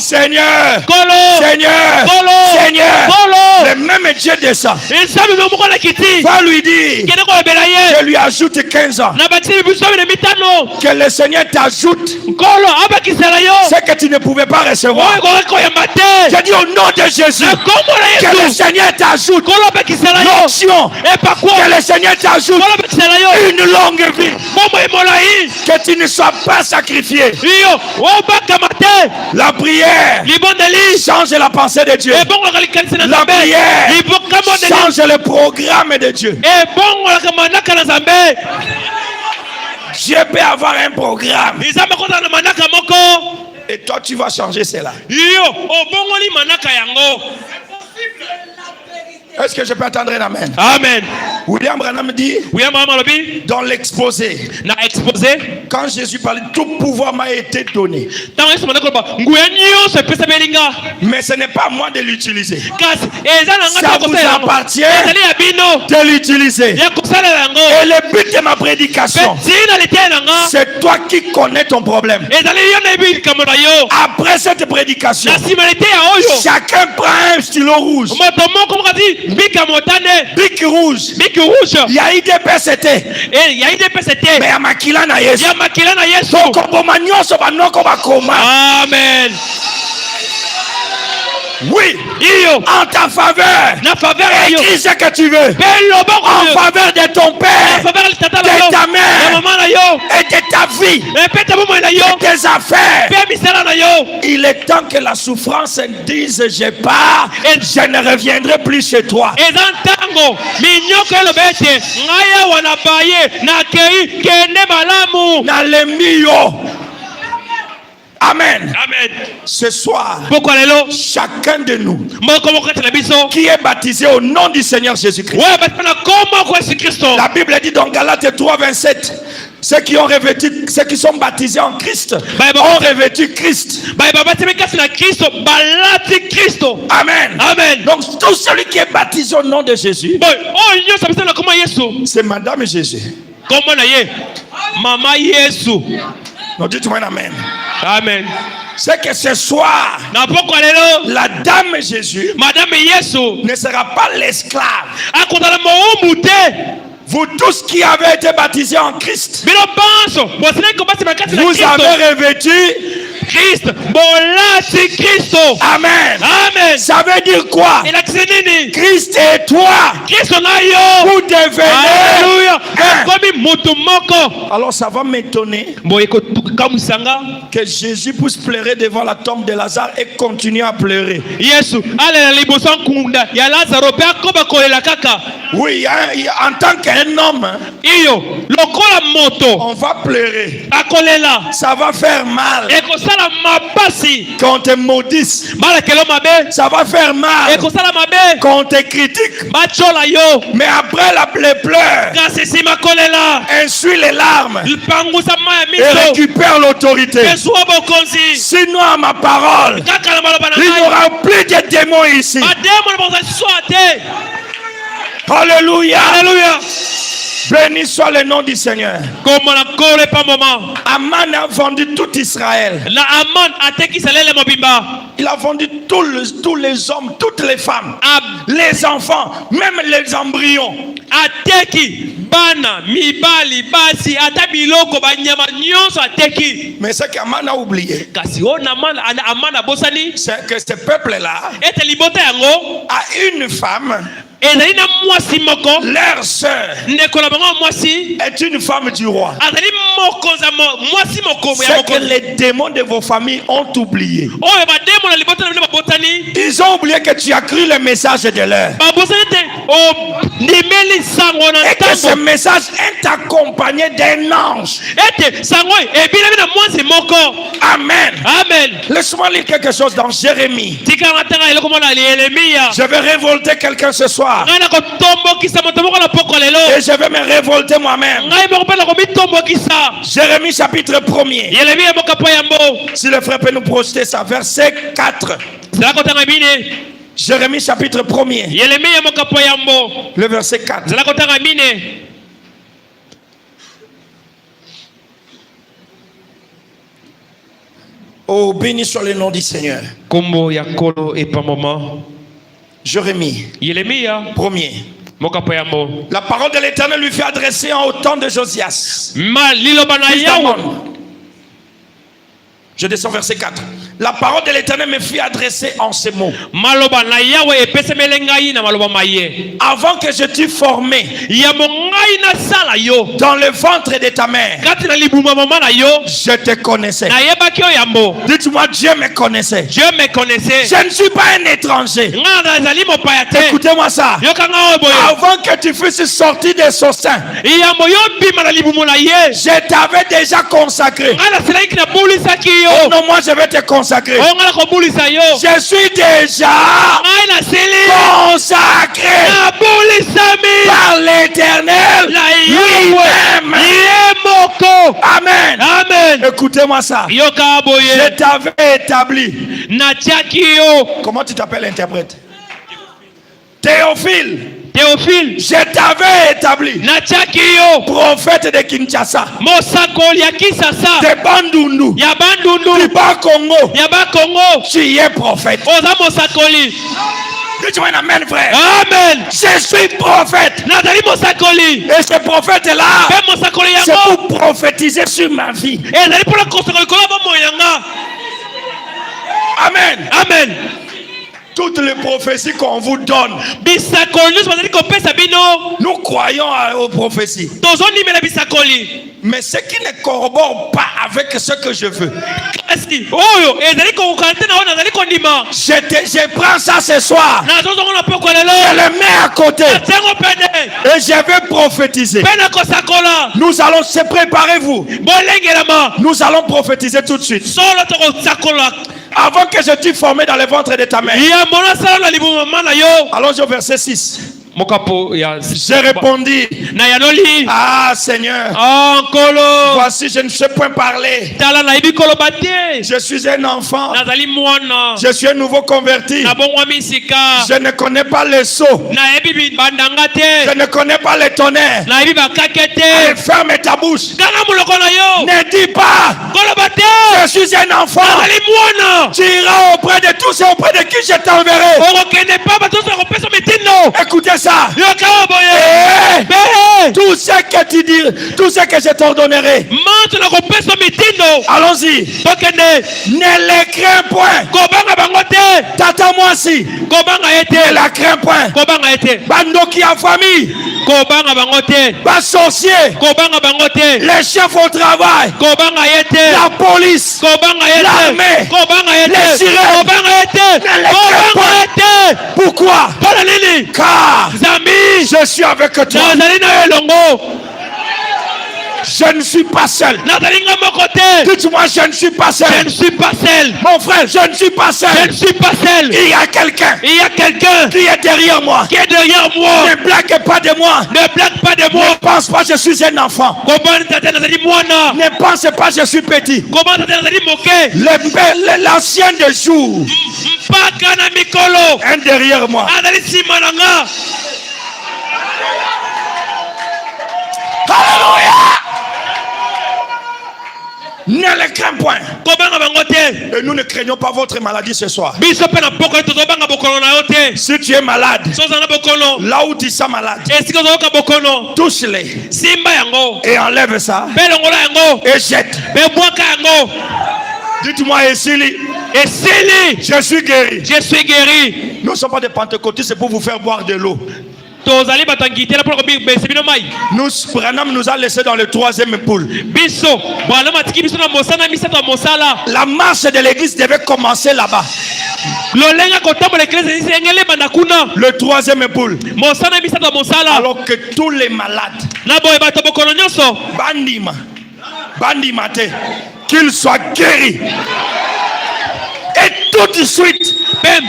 Seigneur le même Dieu de ça va lui dire, je lui ajoute 15 ans, que le Seigneur t'ajoute ce que tu ne pouvais pas recevoir. Je dis au nom de Jésus, que le Seigneur t'ajoute l'onction, que le Seigneur t'ajoute une longue vie, que tu ne sois pas sacrifié. La prière change la pensée de Dieu. La prière change le programme de Dieu. Dieu peut avoir un programme et toi tu vas changer cela. Est-ce que je peux attendre un amen? Amen. William Branham dit William Branham alobi dans l'exposé, na exposé quand Jésus parlait, tout pouvoir m'a été donné. tant Yesu mwana koloba nguya nyonso epesa belinga Mais ce n'est pas à moi de l'utiliser. kasi eza na Ça ngata vous kosala appartient ezali ya bino de l'utiliser. ya kosala yango Et le but de ma prédication, pe tina litie nanga c'est toi qui connais ton problème. ezali yo na yebi likambo na yo Après cette prédication, na nsima litie ya oyo chacun prend un stylo rouge, moto moko mokati mbika motane bic rouge. biki rouge Il y a IDPCT, ya idepesa te mais ya makila na Yesu. ya makila na yesu Tokoboma nyonso banoko bakoma. amen Oui, iyo en ta faveur. na faveur na yo Écris ce que tu veux. pe loboko En faveur de ton na père, faveur tata na de yo ta na mère mama na yo et de ta vie, epeta bomoi na yo de tes affaires. pe misala na yo Il est temps que la souffrance dise je pars et je ne reviendrai plus chez toi. eza ntango minyoko eloba ete ngai awa na baye nakei kende malamu Nalembi yo. Amen. amen Ce soir, pokwa lelo chacun de nous moko moko kati na biso qui est baptisé au nom du Seigneur Jésus-Christ. oyo batima na kombo kwa yesu kristo La Bible dit dans Galates 3, 27, ceux qui ont revêtu, ceux qui sont baptisés en Christ, ont revêtu Christ. baye babatimi kasi na kristo balati kristo Amen. amen Donc tout celui qui est baptisé au nom de Jésus, boy oyo nyonso abisa na kombo ya yesu c'est Madame Jésus. kombo na ye mama yesu Non, dites-moi amen. amen C'est que ce soir, na pokwa lelo la dame Jésus madame yesu ne sera pas l'esclave. akotala mowumbu te Vous tous qui avez été baptisés en Christ, bino banso bosilaki kobatima kati na vous kristo avez revêtu. kristo bolati kristo Amen. amen Ça veut dire quoi? elakisi nini Christ et toi, kristo na yo vous devenez. aleluya un. ekomi mutu moko Alors ça va m'étonner boye kokamwisanga que Jésus puisse pleurer devant la tombe de Lazare et continuer à pleurer. yesu alela liboso nkunda ya lazaro mpe akoba kolela kaka Oui, en tant qu'un homme, iyo lokola moto on va pleurer. akolela Ça va faire mal. ekosala mapasi Qu'on te maudisse. balakelo mabe Ça va faire mal. ekosala mabe Qu'on te critique. batyola yo Mais après les pleurs, kasi nsima kolela essuie les larmes pangusa ma ya et miso récupère l'autorité. esuwa bokonzi Sinon, à ma parole, kaka na maloba na il n'y ngai aura plus de démons ici. bademo na bakozala swa te Alléluia. aleluya Béni soit le nom du Seigneur. kombo na nkolo epa moma Aman a vendu tout Israël. na aman atekisa lele mobimba Il a vendu tous les hommes, toutes les femmes, les enfants, même les embryons. ateki bana mibali basi ata biloko banyama nyonso ateki Mais ce qu'Aman a oublié, kasi oyo na amana abosani c'est que ce peuple-là ete libota yango a une femme, ezali na mwasi moko leur sœur ndeko na bango mwasi est une femme du roi. azali mokonzi mwasi mokomo ya C'est que mokonzi les démons de vos familles ont oublié. oyo bademo na libota na bino babotani Ils ont oublié que tu as cru le message de l'heure. babosani ete ondimeli sango na Et que ce ntango message est accompagné d'un ange. ete sango oyo ebilami na mwasi moko Amen. amen Laisse-moi lire quelque chose dans Jérémie. tika na ntanga eloko mona yeremiya Je vais révolter quelqu'un ce soir. ngai na kotombokisa moto moko na poko lelo Et je vais me révolter moi-même. ngai moko mpe na komitombokisa Jérémie chapitre 1er. yeremiya mokapo yambo Si le frère peut nous projeter ça, verset 4. zala kotanga mine Jérémie chapitre 1er. yeremiya mokapo yambo Le verset 4. zala kotanga mine Oh, béni soit le nom du Seigneur. kombo ya nkolo epa moma Jérémie yeremiya 1er. mokapo yambo La parole de l'Éternel lui fait adresser en au temps de Josias. ma liloba na Fils yawe d'Amon. Je descends verset 4. La parole de l'Éternel me fit adresser en ces mots. maloba na yawe epesemele ngai na maloba maye Avant que je t'ai formé yambo ngai nasala yo dans le ventre de ta mère, kati na libuma mama na yo je te connaissais. nayebaki yo yambo Dites-moi, Dieu me connaissait. Dieu me connaissait Je ne suis pas un étranger. nga nazali mopaya te Écoutez-moi ça. yokanga oyo boye Avant que tu fusses sorti de son sein, yambo yo bima na libumu na ye je t'avais déjà consacré. nga nasilaki nabulisaki yo Oh non, moi je vais te consacrer. oyo nga nakobulisa yo Je suis déjà ngai nasili consacré. Écoutez-moi ça. yoka boye Je t'avais établi. natiaki yo Comment tu t'appelles interprète? Théophile. Théophile Je t'avais établi. natiaki yo Prophète de Kinshasa. mosakoli ya Kisasa De Bandundu. ya Bandundu Du bas Congo. ya Bakongo Tu es prophète. oza mosakoli. Dis-tu un amen, frère. Amen. Je suis prophète. nazali mosakoli Et ce prophète-là, mpe mosakoli c'est yango pour prophétiser sur ma vie. ezali mpona kosoka likolo ya bomoi yanga. Amen. Amen. Toutes les prophéties qu'on vous donne, bisakoli nyonso bazali kopesa bino nous croyons aux prophéties. tozondimela bisakoli Mais ce qui ne corrobore pas avec ce que je veux. kasi oyo ezali kokokana te na oyo nazali kondima Je prends ça ce soir. nazozongo na poko lelo Je le mets à côté. atiango pene Et je vais prophétiser. mpe na kosakola Nous allons se préparez-vous. bolengelama Nous allons prophétiser tout de suite. solo tokosakola Avant que je t'ai formé dans le ventre de ta mère. yambo nasala na libumu mama na yo Allons au verset 6. mokapo ya Je répondis, na yanoli ah Seigneur, nkolo voici je ne sais point parler. tala nayebi koloba te Je suis un enfant. nazali mwana Je suis un nouveau converti. nabongwami sika Je ne connais pas le sceau. nayebi bandanga Je te ne connais pas le tonnerre. nayebi bakake Allez, te ferme ta bouche. kanga moloko na yo Ne dis pas, koloba te je suis un enfant. nazali mwana Tu iras auprès de tous et auprès de qui je t'enverrai. okokende pa bato nyonso bakopesa mitindo Écoutez ça. yokawa boye Eh, be tout ce que tu dis, tout ce que je t'ordonnerai. manso na kopesa mitindo Allons-y. tokende Ne les crains point. kobanga bango te Tata moi si. kobanga ye Ne te la crains point. kobanga ye te Bandoki à famille. kobanga bango te Bas sorcier. kobanga bango te Les chefs au travail. kobanga ye te La police. kobanga ye L'armée. te kobanga ye Les te sirènes. kobanga ye te Ne les kobanga crains ye te Pourquoi? mpona nini Car zambi je suis avec toi. nazali na yo elongo Je ne suis pas seul. nazali nga moko te Dites-moi, je ne suis pas je seul. ne suis pas seul Mon frère, je ne suis pas je seul. ne suis pas seul Il y a quelqu'un il y a quelqu'un qui est derrière moi. qui est derrière moi Ne blague pas de moi. ne blague pas de Ne moi pense pas que je suis un enfant. kobani tata nazali mwana Ne pense pas que je suis petit. kobani tata nazali moke L'ancien des jours mpaka na mikolo est derrière moi. azali nsima na nga Alléluia. Ne les crains point. kobanga bango te Et nous ne craignons pas votre maladie ce soir. biso mpe na pokolo tozobanga bokono na yo te Si tu es malade, so oza na bokono là où tu sens malade, esika ozoyoka bokono touche-les simba yango et enlève ça mpe longola yango et jette. mpe bwaka yango Dites-moi, Essili, esili je suis guéri. je suis guéri Nous ne sommes pas des pentecôtistes pour vous faire boire de l'eau. tozali bato ya ngitela mpona kobesa bino mai Nous, Branham nous a laissé dans le 3e poule. biso bwana matiki biso na mosala misato ya mosala La marche de l'église devait commencer là-bas. lolenge ya kotambola eklesi esengeli ebanda kuna Le 3e poule. mosala misato ya mosala Alors que tous les malades, na boye bato bokono nyonso bandima te, qu'ils soient guéris. Et tout de suite, mpe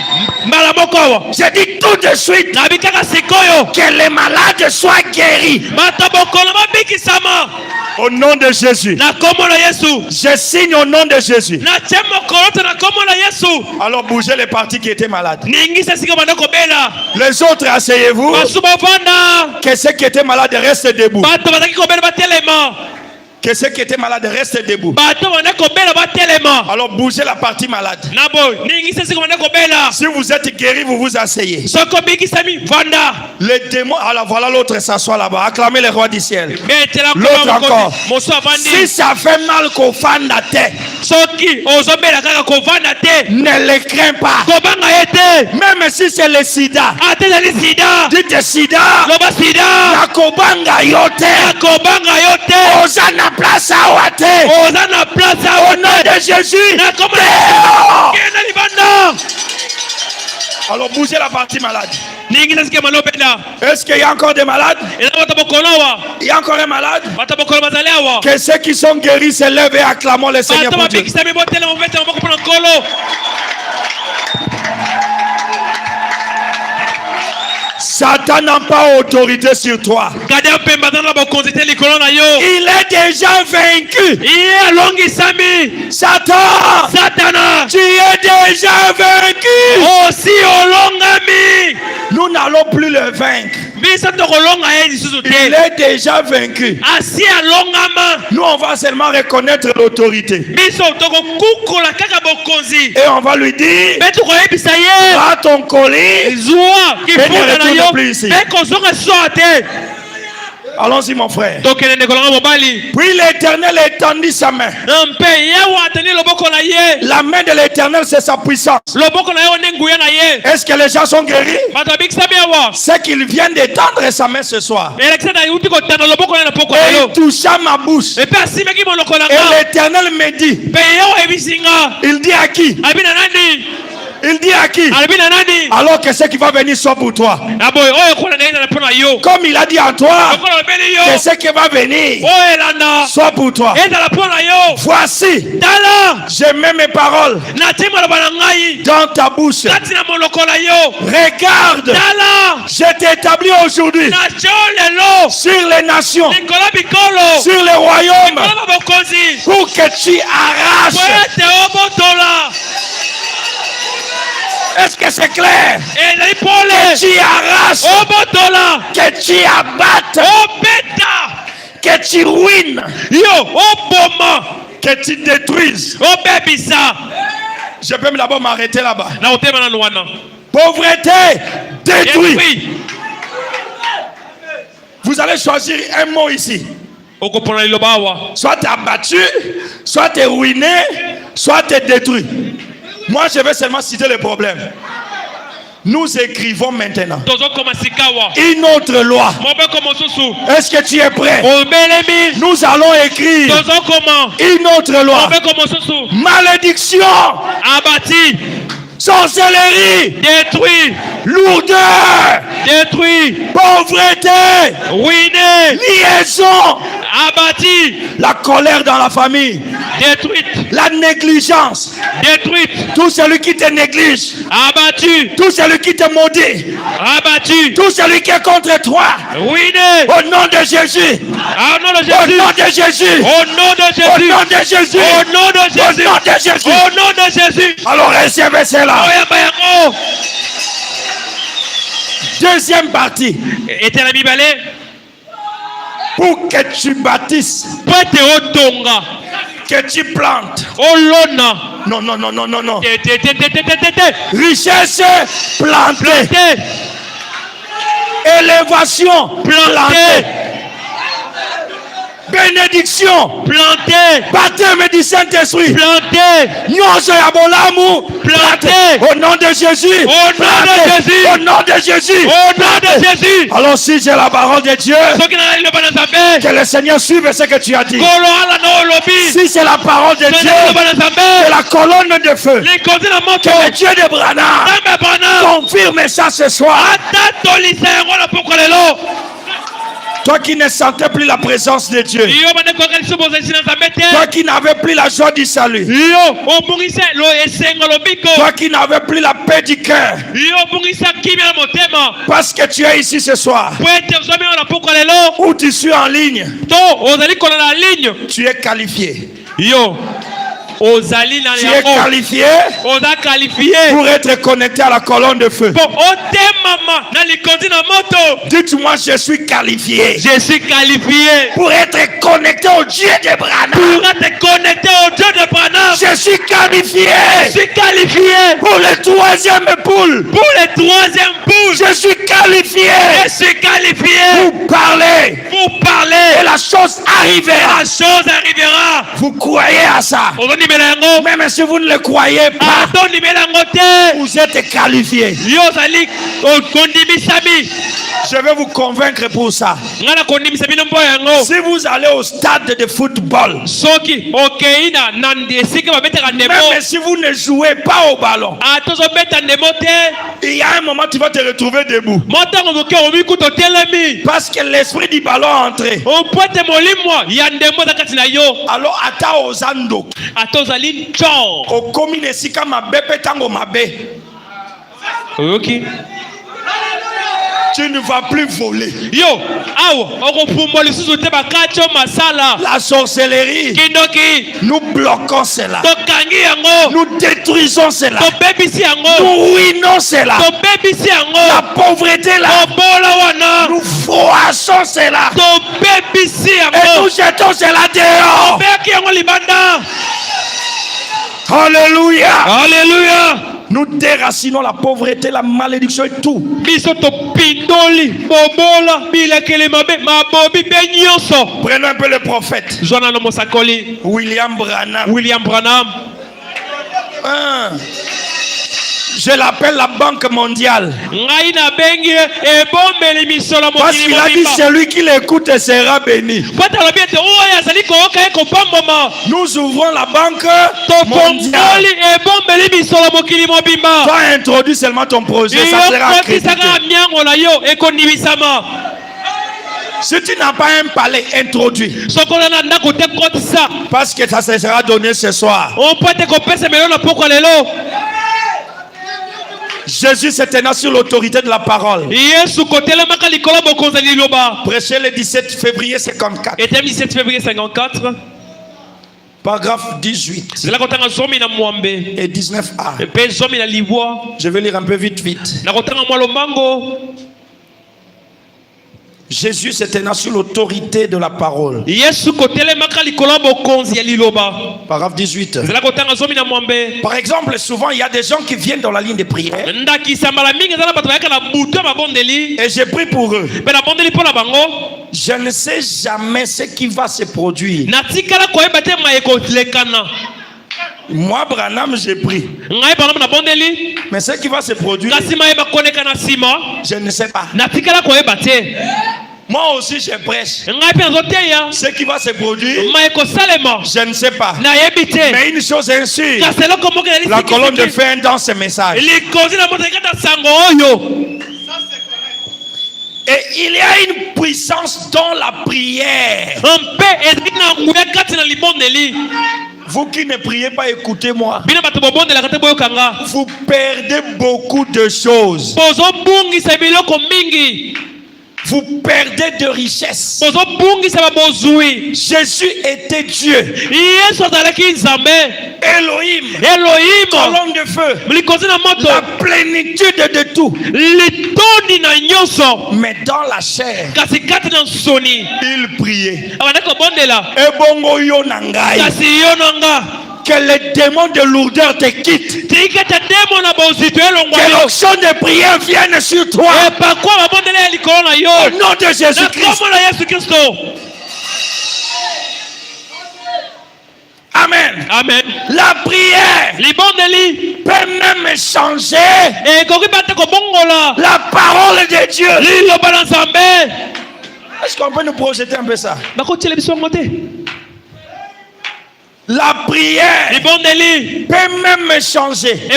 mbala moko awa j'ai dit tout de suite, nabi kaka sikoyo que les malades soient guéris. bato bokono babikisama Au nom de Jésus. na kombo na yesu Je signe au nom de Jésus. na tie mokolo te na kombo na yesu Alors bougez les parties qui étaient malades. ningisa esika banda kobela Les autres, asseyez-vous. basu bovanda Que ceux qui étaient malades restent debout. bato bazalaki kobela batelema Que ceux qui étaient malades restent debout. bato banda kobela batelema Alors bougez la partie malade. na boye ningisa esika banda kobela Si vous êtes guéri, vous vous asseyez. soki obikisami vanda Les démons, alors voilà l'autre s'assoit là-bas. Acclamez le roi du ciel. betela L'autre encore. mosu Si avandi ça fait mal qu'on fende à terre, soki ozobela kaka kovanda te ne les crains pas. kobanga ye te Même si c'est le sida. ate ezali sida Dites sida. loba sida Nakobanga yote. akobanga yo te Osana place à Wate. oza na place Au awa nom de Jésus. na kombo na Dehors. kenda libanda Alors bougez la partie malade. ningisa esika banda obela Est-ce qu'il y a encore des malades? eza bato bokono awa Il y a encore un malade? bato bokolo bazali awa Que ceux qui sont guéris se lèvent et acclamons le Seigneur bato pour Dieu. babikisami botelema mobeta maboko mpona nkolo Satan n'a pas autorité sur toi. kadi ya Il est déjà vaincu. Satan, tu es déjà vaincu. Nous n'allons plus le vaincre. Il est déjà vaincu. Nous, on va seulement reconnaître l'autorité. Et on va lui dire, prends ton colis et ne retourne plus ici. Allons-y, mon frère. Puis l'Éternel étendit sa main. La main de l'Éternel, c'est sa puissance. Est-ce que les gens sont guéris? C'est qu'il vient d'étendre sa main ce soir. Et il toucha ma bouche. Et l'Éternel me dit, il dit à qui? Il dit à qui? Alors que ce qui va venir soit pour toi. Comme il a dit à toi, que ce qui va venir soit pour toi. Voici, je mets mes paroles dans ta bouche. Regarde, je t'établis aujourd'hui sur les nations, sur les royaumes, pour que tu arraches. Est-ce que c'est clair? Que tu arraches, que tu abattes, que tu ruines, que tu détruises. Je peux d'abord m'arrêter là-bas. Pauvreté, détruit. Vous allez choisir un mot ici. Soit tu es abattu, soit tu es ruiné, soit tu es détruit. Moi, je vais seulement citer les problèmes. Nous écrivons maintenant une autre loi. Est-ce que tu es prêt? Nous allons écrire une autre loi. Malédiction, sorcellerie, détruit, lourdeur, détruit, pauvreté, ruiné, liaison, abattu, la colère dans la famille, détruite, la négligence, détruite, tout celui qui te néglige, abattu, tout celui qui te maudit, abattu, tout celui qui est contre toi, ruiné, au nom de Jésus, au nom de au Jésus, nom de Jésus, au nom de au Jésus, nom de Jésus, au nom de Jésus, au nom de Jésus, au nom de Jésus. Alors recevez cela. Deuxième partie. Pour que tu bâtisses, que tu plantes. Non, non, non, non, non, non. Richesse plantée. Élévation plantée. Bénédiction plantée. Baptême du Saint-Esprit plantée. Planté. Au nom de Jésus. Au nom de Jésus. Au nom de Jésus. Au nom de Jésus. Alors si j'ai la parole de Dieu, que le Seigneur suive ce que tu as dit. Si c'est la parole de Dieu, que la colonne de feu, que le Dieu de Branham confirme ça ce soir. Toi qui ne sentais plus la présence de Dieu, toi qui n'avais plus la joie du salut, toi qui n'avais plus la paix du cœur, parce que tu es ici ce soir, ou tu suis en ligne, tu es qualifié. Tu es qualifié pour être connecté à la colonne de feu. Dites-moi, je suis qualifié. Je suis qualifié pour être connecté au Dieu de Branham. Je suis qualifié. Pour le troisième poule. Je suis qualifié. Pour parler. Et la chose arrivera. Vous croyez à ça? Même si vous ne le croyez pas, vous êtes qualifié. Je vais vous convaincre pour ça. Si vous allez au stade de football, même si vous ne jouez pas au ballon, il y a un moment tu vas te retrouver debout. Parce que l'esprit du ballon est entré. Alors attends aux ando. Au commune sika mabe petango mabe. Ok. Tu ne vas plus voler. Yo, La sorcellerie, nous bloquons cela. Nous détruisons cela. Nous ruinons cela. La pauvreté là, nous froissons cela. Et nous jetons cela dehors. Alléluia. Alléluia. Nous déracinons la pauvreté, la malédiction et tout. Prenons un peu le prophète William Branham. Je l'appelle la Banque mondiale. Parce qu'il a dit celui qui l'écoute sera béni. Nous ouvrons la Banque mondiale. Toi, introduis seulement ton projet, ça sera accrédité. Si tu n'as pas un palais, introduit. Parce que ça sera donné ce soir. Jésus s'est tenu sur l'autorité de la parole. Prêché le 17 février 54. Paragraphe 18 et 19a. Je vais lire un peu vite. Jésus s'est tenu sur l'autorité de la parole. Paragraphe 18. Par exemple, souvent il y a des gens qui viennent dans la ligne de prière. Et j'ai pris pour eux. Je ne sais jamais ce qui va se produire. Moi, Branham, j'ai pris. Mais ce qui va se produire, je ne sais pas. Moi aussi, je prêche. Ce qui va se produire, je ne sais pas. Mais une chose est sûre, la colonne de feu dans ce message. Et il y a une puissance dans la prière. Vous qui ne priez pas, écoutez-moi. Vous perdez beaucoup de choses. Vous perdez de richesses. Jésus était Dieu. Elohim, colonne de feu, la plénitude de tout. Mais dans la chair, il priait. Que les démons de lourdeur te quittent. Que l'onction de prière vienne sur toi. Au nom de Jésus-Christ. Amen. Amen. La prière peut même changer la parole de Dieu. Est-ce qu'on peut nous projeter un peu ça? La prière peut même changer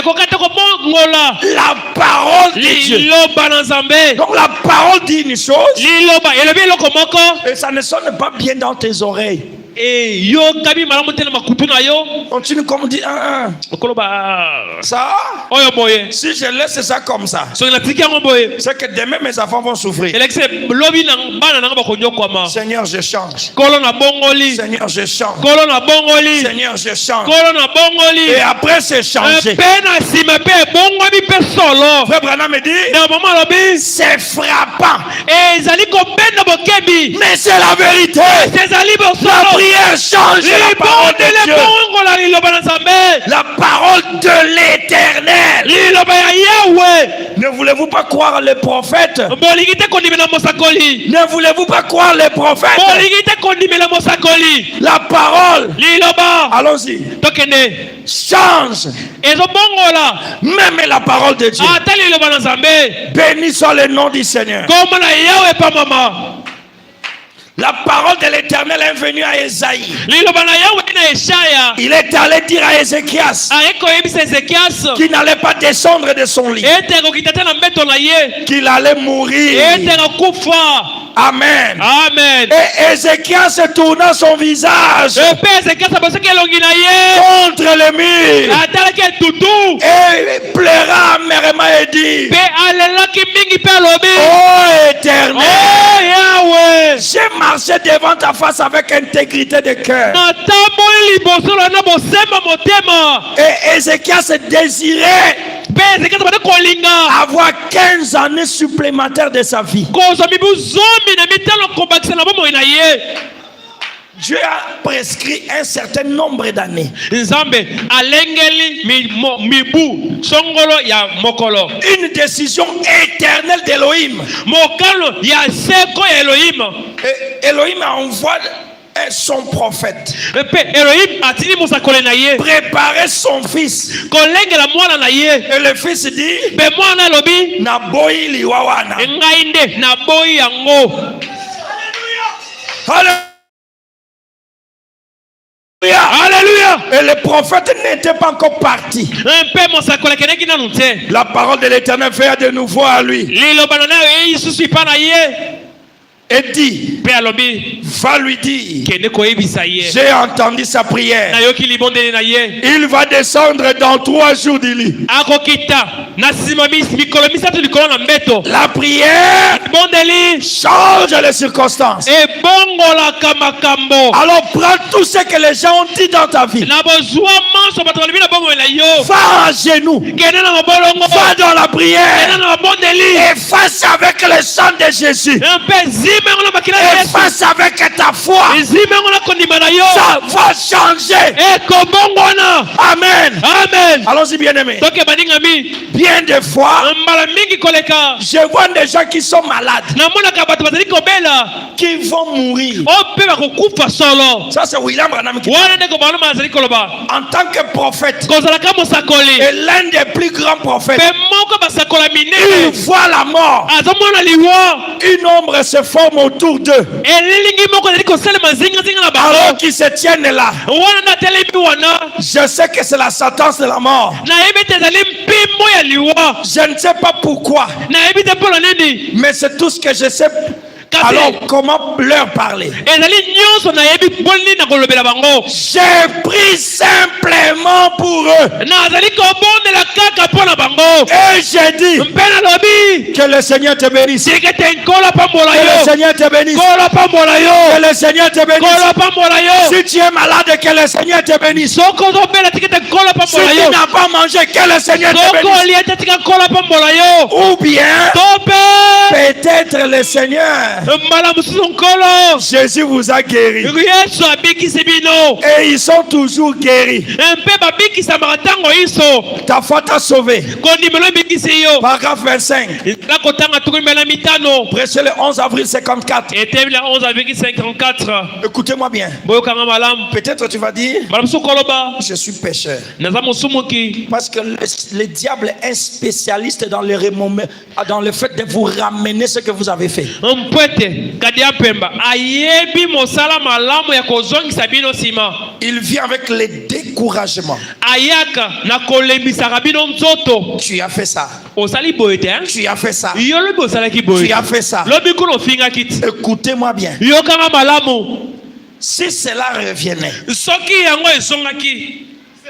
la parole de Dieu. Donc la parole dit une chose et ça ne sonne pas bien dans tes oreilles. Continue comme dit ça. Si je laisse ça comme ça, c'est que demain mes enfants vont souffrir. Seigneur, je change. Seigneur, je change. Seigneur, je change. Et après c'est changé. Frère Branham me dit, c'est frappant. Mais c'est la vérité. La prière change la parole de Dieu. La parole de l'Éternel. Ne voulez-vous pas croire les prophètes? Ne voulez-vous pas croire les prophètes? La parole, allons-y, change même la parole de Dieu. Béni soit le nom du Seigneur. La parole de l'Éternel est venue à Esaïe. Il est allé dire à Ézéchias qu'il n'allait pas descendre de son lit, qu'il allait mourir. Amen. Amen. Et Ézéchias tourna son visage contre le mur et pleura amèrement et dit: oh marcher devant ta face avec intégrité de cœur. Et Ézéchias désirait avoir 15 années supplémentaires de sa vie. Dieu a prescrit un certain nombre d'années. Une décision éternelle d'Elohim. Et Elohim envoie son prophète préparer son fils. Et le fils dit Naboyi liwawana. Alléluia. Et le prophète n'était pas encore parti. La parole de l'Éternel fait de nouveau à lui. Et dit, va lui dire, j'ai entendu sa prière. Il va descendre dans 3 jours du lit. La prière change les circonstances. Alors prends tout ce que les gens ont dit dans ta vie. Va à genoux. Va dans la prière. Et face avec le sang de Jésus. Et face avec ta foi, ça va changer. Amen. Amen. Allons-y, bien-aimés. Bien des fois, je vois des gens qui sont malades, qui vont mourir. Ça, c'est William Branham qui parle. En tant que prophète, et l'un des plus grands prophètes, il voit la mort. Une ombre se forme autour d'eux. Alors qu'ils se tiennent là. Je sais que c'est la sentence de la mort. Je ne sais pas pourquoi. Mais c'est tout ce que je sais. Alors comment leur parler? J'ai pris simplement pour eux. Et j'ai dit que le Seigneur te bénisse. Que le Seigneur te bénisse. Que le Seigneur te bénisse. Si tu es malade, que le Seigneur te bénisse. Si tu n'as pas mangé, que le Seigneur te bénisse. Ou bien peut-être le Seigneur Jésus vous a guéri. Et ils sont toujours guéris. Ta foi t'a sauvé. Paragraphe 25. Prêché le 11 avril 54. Écoutez-moi bien. Peut-être tu vas dire, je suis pécheur. Parce que le diable est spécialiste dans le fait de vous ramener ce que vous avez fait. Il vient avec le découragement. Tu as fait ça. Tu as fait ça. Tu as fait ça. Écoutez-moi bien. Si cela revenait,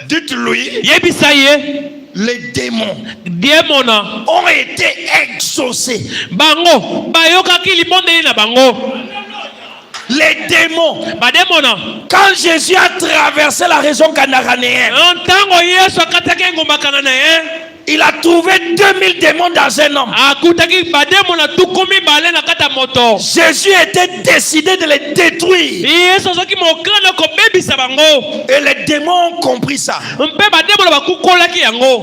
dites-lui, les démons ont été exaucés. Les démons, quand Jésus a traversé la région cananéenne, il a trouvé 2000 démons dans un homme. Jésus était décidé de les détruire. Et les démons ont compris ça.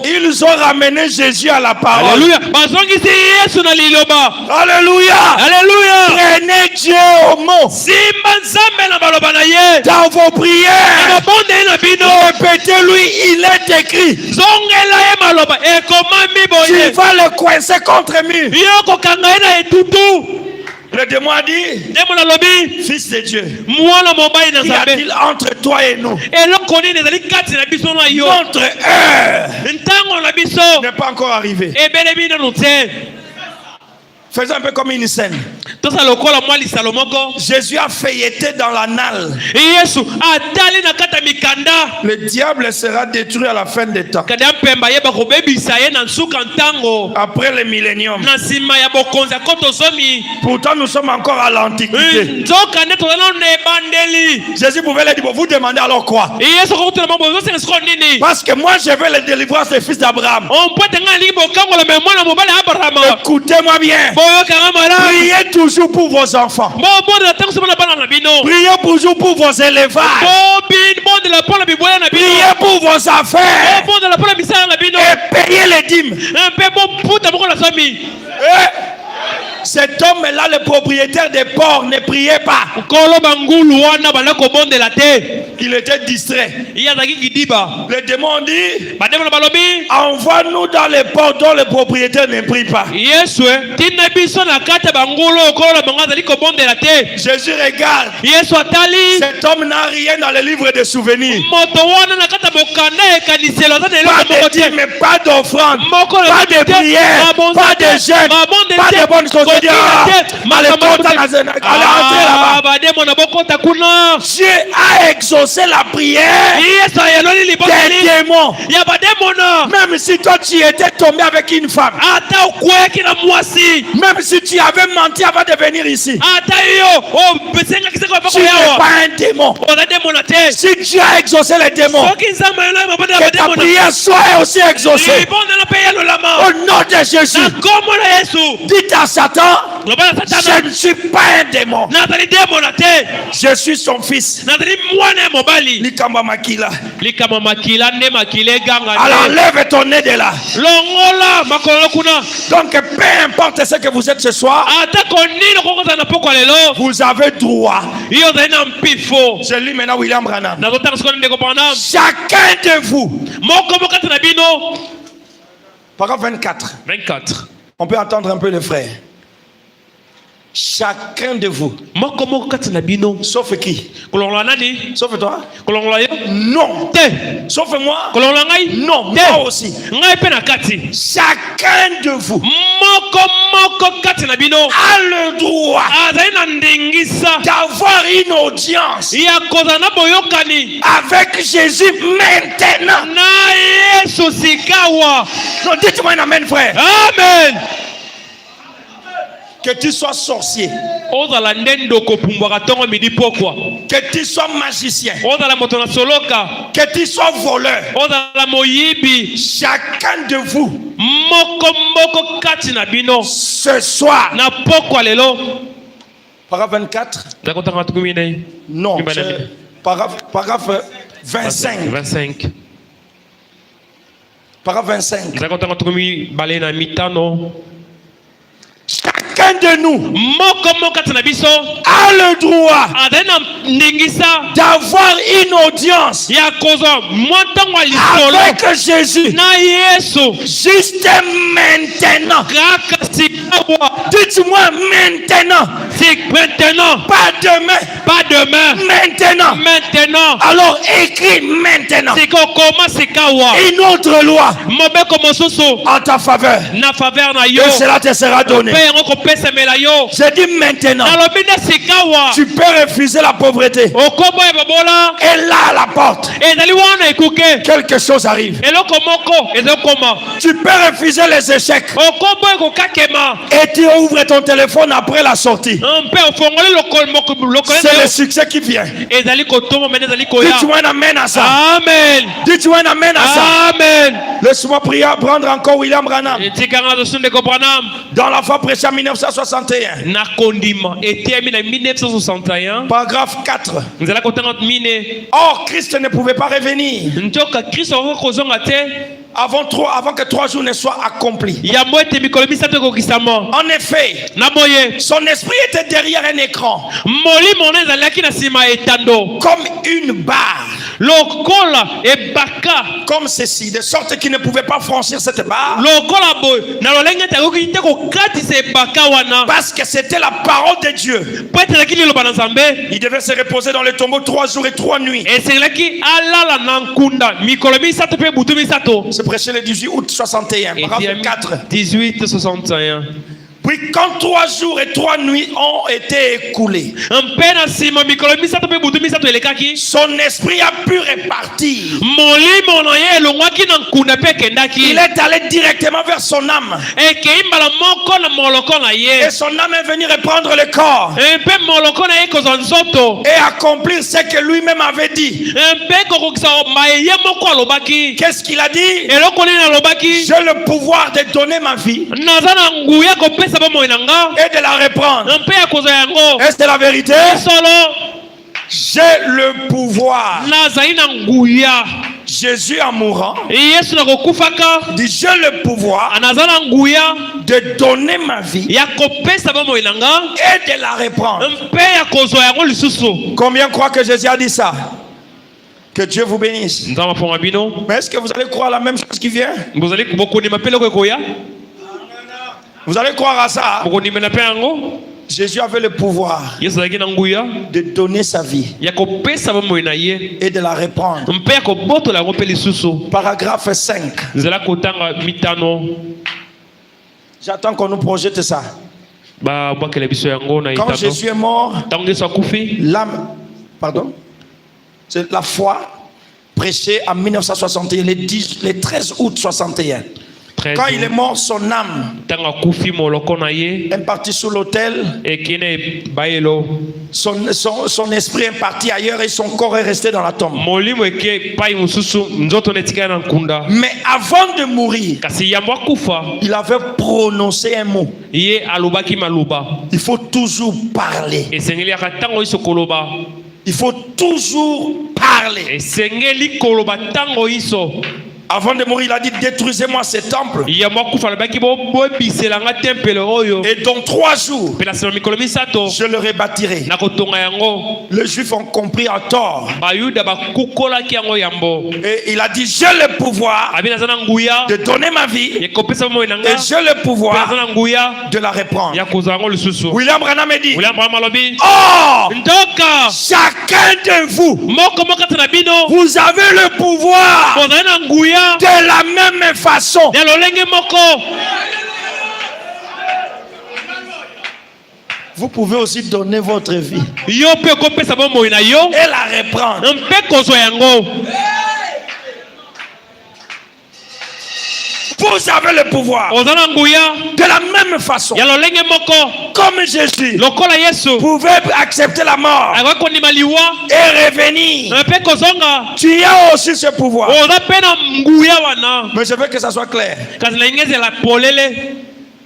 Ils ont ramené Jésus à la parole. Alléluia. Alléluia. Alléluia. Prenez Dieu au mot. Dans vos prières, répétez-lui, il est écrit. Tu vas le coincer contre mur. Le démon a dit, fils de Dieu, qu'y a-t-il entre toi et nous? Notre heure n'est pas encore arrivée. Faisons un peu comme une scène. Jésus a feuilleté dans l'anal. Le diable sera détruit à la fin des temps. Après le millénium. Pourtant nous sommes encore à l'Antiquité. Jésus pouvait leur dire, vous demandez alors quoi? Parce que moi je veux la délivrance des fils d'Abraham. Écoutez-moi bien. Priez toujours pour vos enfants. Priez toujours pour vos élevages. Priez pour vos affaires. Et payez les dîmes. Cet homme-là, le propriétaire des porcs, ne priait pas. Il était distrait. Le démon dit, envoie-nous dans les porcs dont le propriétaire ne prie pas. Jésus regarde. Cet homme n'a rien dans le livre de souvenirs. Pas de dîmes, mais pas d'offrande, pas de prière, pas de jeûne, pas de bonnes choses. Allez, entrer là-bas. Dieu a exaucé la prière des démons. Même si toi tu étais tombé avec une femme, même si tu avais menti avant de venir ici, tu n'es pas un démon. Si Dieu a exaucé les démons, que ta prière soit aussi exaucée. Au nom de Jésus, dites à Satan, je ne suis pas un démon. Je suis son fils. Alors lève ton nez de là. Donc peu importe ce que vous êtes ce soir, vous avez droit. Je lis maintenant William Branham. Chacun de vous. Paragraphe 24. On peut entendre un peu le frère. Chacun de vous. Sauf qui? Sauf toi? Non. Sauf moi? Non. Moi aussi. Chacun de vous a le droit d'avoir une audience avec Jésus maintenant. Non, dites-moi un amen, frère. Amen. Que tu sois sorcier, que tu sois magicien, que tu sois voleur, chacun de vous ce soir, paragraphe 24, non, paragraphe 25. Paragraphe 25. Chacun de nous a le droit d'avoir une audience avec Jésus juste maintenant. Dites-moi maintenant. Pas demain. Maintenant. Alors écris maintenant une autre loi en ta faveur. Et cela te sera donné. J'ai dit maintenant. Tu peux refuser la pauvreté. Et là à la porte, quelque chose arrive. Tu peux refuser les échecs. Et tu ouvres ton téléphone après la sortie. C'est le succès qui vient. Dites-moi un amen à ça. Amen. Dites-moi un amen à ça. Amen. Laisse-moi prier, prendre encore William Branham. Dans la foi prêchée en 1961. Paragraphe 4. Or Christ ne pouvait pas revenir avant que 3 jours ne soient accomplis. En effet, son esprit était derrière un écran, comme une barre, comme ceci, de sorte qu'il ne pouvait pas franchir cette barre, parce que c'était la parole de Dieu. Il devait se reposer dans le tombeau 3 jours et 3 nuits. C'est prêché le 18 août 61. Paragraphe 4. 1861. Puis quand 3 jours et 3 nuits ont été écoulés, son esprit a pu repartir. Il est allé directement vers son âme. Et son âme est venue reprendre le corps et accomplir ce que lui-même avait dit. Qu'est-ce qu'il a dit? J'ai le pouvoir de donner ma vie et de la reprendre. Est-ce de la vérité? J'ai le pouvoir. Jésus en mourant dit j'ai le pouvoir de donner ma vie et de la reprendre. Combien croient que Jésus a dit ça? Que Dieu vous bénisse. Mais est-ce que vous allez croire la même chose qui vient? Vous allez croire à ça? Jésus avait le pouvoir de donner sa vie et de la reprendre. Paragraphe 5. J'attends qu'on nous projette ça. Quand Jésus est mort, l'âme, pardon, c'est la foi prêchée en 1961, le 13 août 61. Quand il est mort, son âme est partie sous l'autel. Son esprit est parti ailleurs et son corps est resté dans la tombe. Mais avant de mourir, il avait prononcé un mot. Il faut toujours parler. Il faut toujours parler. Avant de mourir, il a dit détruisez-moi ce temple. Et dans 3 jours, je le rebâtirai. Les Juifs ont compris à tort. Et il a dit j'ai le pouvoir de donner ma vie et j'ai le pouvoir de la reprendre. William Branham dit oh, chacun de vous, vous avez le pouvoir de la même façon. Vous pouvez aussi donner votre vie et la reprendre. Vous avez le pouvoir de la même façon. Comme Jésus pouvait accepter la mort et revenir, tu as aussi ce pouvoir. Mais je veux que ça soit clair.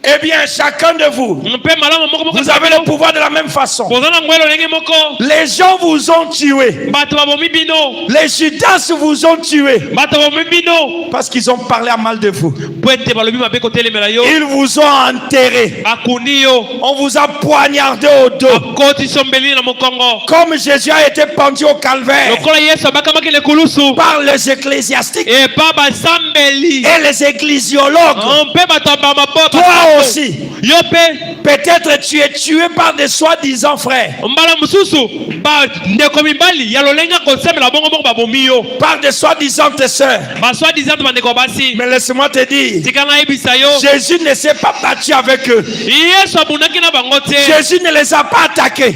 Eh bien, chacun de vous, vous avez le pouvoir de la même façon. Les gens vous ont tué. Les Judas vous ont tué parce qu'ils ont parlé à mal de vous. Ils vous ont enterré. On vous a poignardé au dos. Comme Jésus a été pendu au calvaire par les ecclésiastiques et les ecclésiologues. Toi aussi, peut-être tu es tué par des soi-disant frères, par des soi-disant tes sœurs. Mais laisse-moi te dire, Jésus ne s'est pas battu avec eux. Jésus ne les a pas attaqués.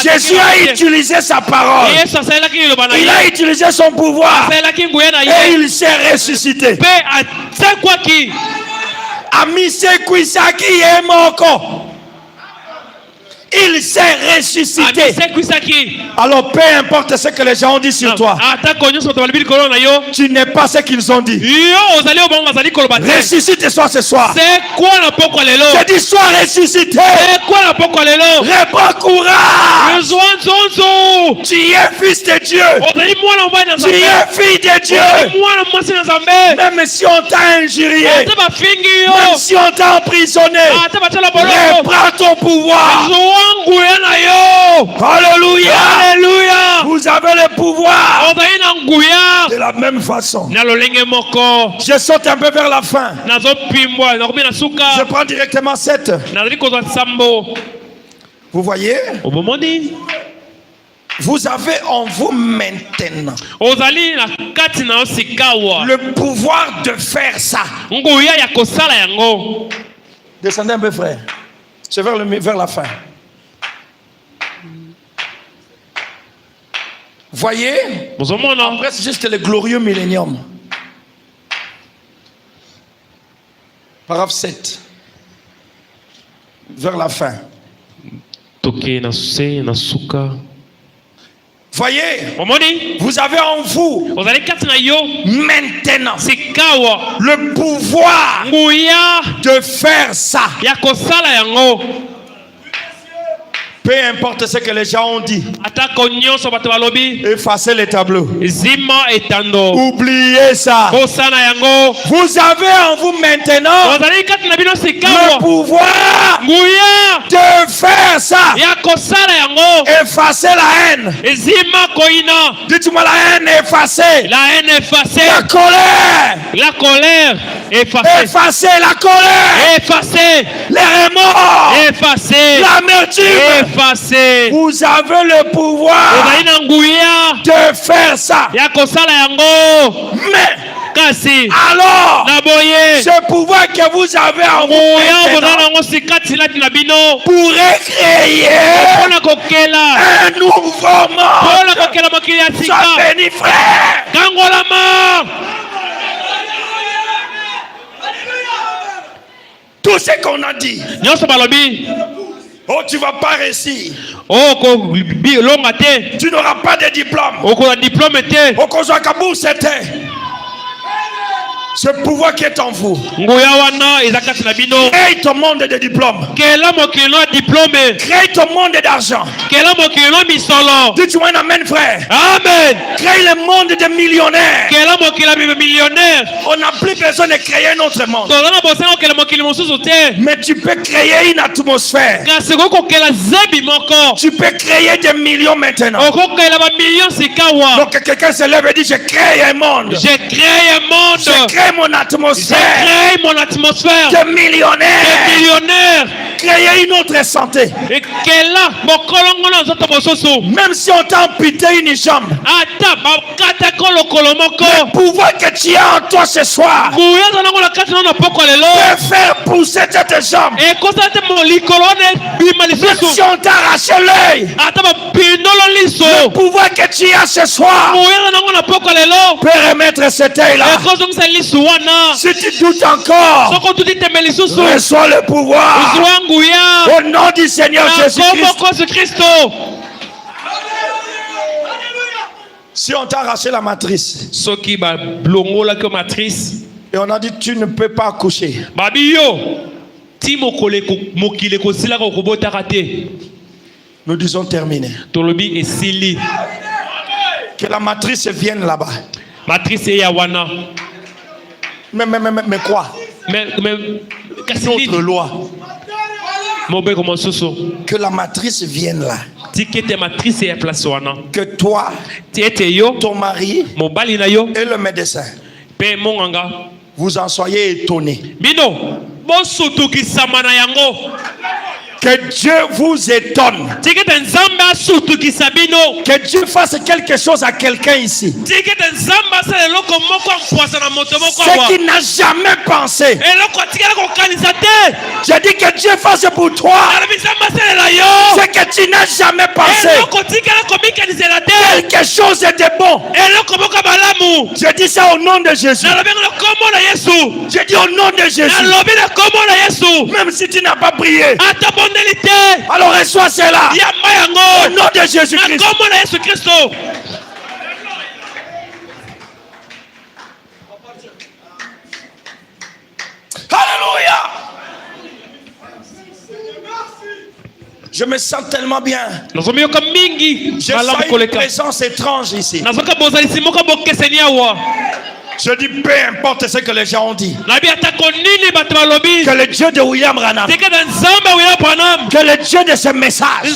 Jésus a utilisé sa parole. Il a utilisé son pouvoir et il s'est ressuscité. Il s'est ressuscité. Alors peu importe ce que les gens ont dit sur toi, tu n'es pas ce qu'ils ont dit. Ressuscite-toi ce soir. Je dis sois ressuscité. Reprends courage. Tu es fils de Dieu. Tu es fille de Dieu. Même si on t'a injurié, même si on t'a emprisonné, reprends ton pouvoir. Alléluia. Alléluia. Vous avez le pouvoir de la même façon. Je saute un peu vers la fin. Je prends directement 7. Vous voyez? Vous avez en vous maintenant le pouvoir de faire ça. Descendez un peu, frère. C'est vers la fin. Voyez, après c'est juste le glorieux millénium. Paragraphe 7. Vers la fin. Voyez, vous avez en vous maintenant le pouvoir de faire ça. Peu importe ce que les gens ont dit, effacez les tableaux. Oubliez ça. Vous avez en vous maintenant le pouvoir de faire ça. Effacez la haine. Dites-moi la haine effacée. La colère. Effacez la colère. Les remords. L'amertume. Vous avez le pouvoir de faire ça. Mais alors, ce pouvoir que vous avez en vous pourrait créer un nouveau monde. Sois béni, frère. Tout ce qu'on a dit. Oh, tu ne vas pas réussir. Tu n'auras pas de diplôme. Ce pouvoir qui est en vous. Crée ton monde de diplômes. Crée ton monde d'argent. Dis-moi un amen, frère. Amen. Crée le monde de millionnaires. On n'a plus besoin de créer un autre monde. Mais tu peux créer une atmosphère. Tu peux créer des millions maintenant. Donc quelqu'un se lève et dit: je crée un monde. Je crée mon atmosphère. De millionnaires. Créer une autre santé. Même si on t'a amputé une jambe, le pouvoir que tu as en toi ce soir peut faire pousser cette jambe. Même si on t'a arraché l'œil, le pouvoir que tu as ce soir peut remettre cet œil-là. Si tu doutes encore, reçois le pouvoir au nom du Seigneur Jésus-Christ. Si on t'a arraché la matrice et on a dit tu ne peux pas accoucher, nous disons terminé. Que la matrice vienne là-bas. Mais quoi? Notre loi. Que la matrice vienne là. Que toi, ton mari et le médecin, vous en soyez étonnés. Que Dieu vous étonne. Que Dieu fasse quelque chose à quelqu'un ici. Ce qu'il n'a jamais pensé. Je dis que Dieu fasse pour toi ce que tu n'as jamais pensé. Quelque chose de bon. Je dis ça au nom de Jésus. Je dis au nom de Jésus. Même si tu n'as pas prié, alors reçois cela au nom de Jésus-Christ. Alléluia. Je me sens tellement bien. Je sens une présence étrange ici. Je dis peu importe ce que les gens ont dit. Que le Dieu de William Branham, que le Dieu de ce message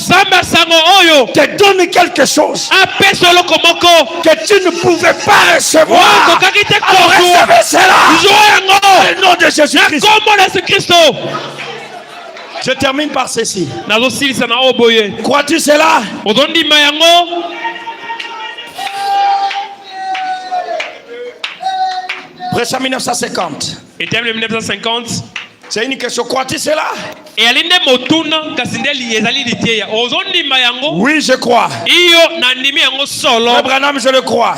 te donne quelque chose que tu ne pouvais pas recevoir. Alors recevez cela au nom de Jésus-Christ. Je termine par ceci. Crois-tu cela? Prêche en 1950. Et terminé 1950. C'est une question. Crois-tu cela? Oui, je crois. Frère Branham, je le crois.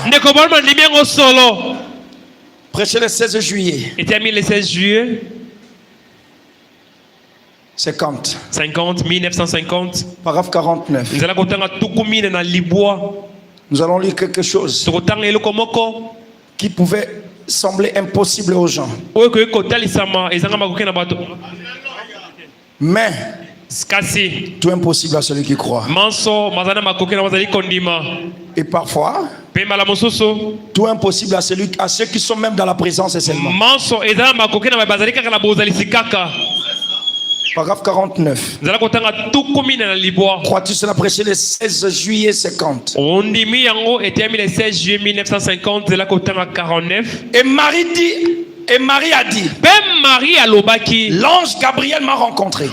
Prêché le 16 juillet. Était le 16 juillet 1950. Paragraphe 49. Nous allons lire quelque chose qui pouvait sembler impossible aux gens. Mais tout est impossible à celui qui croit. Et parfois, tout est impossible à ceux qui sont même dans la présence seulement. Paragraphe 49. Crois-tu cela? Prêché le 16 juillet 50. Et Marie a dit, l'ange Gabriel m'a rencontré et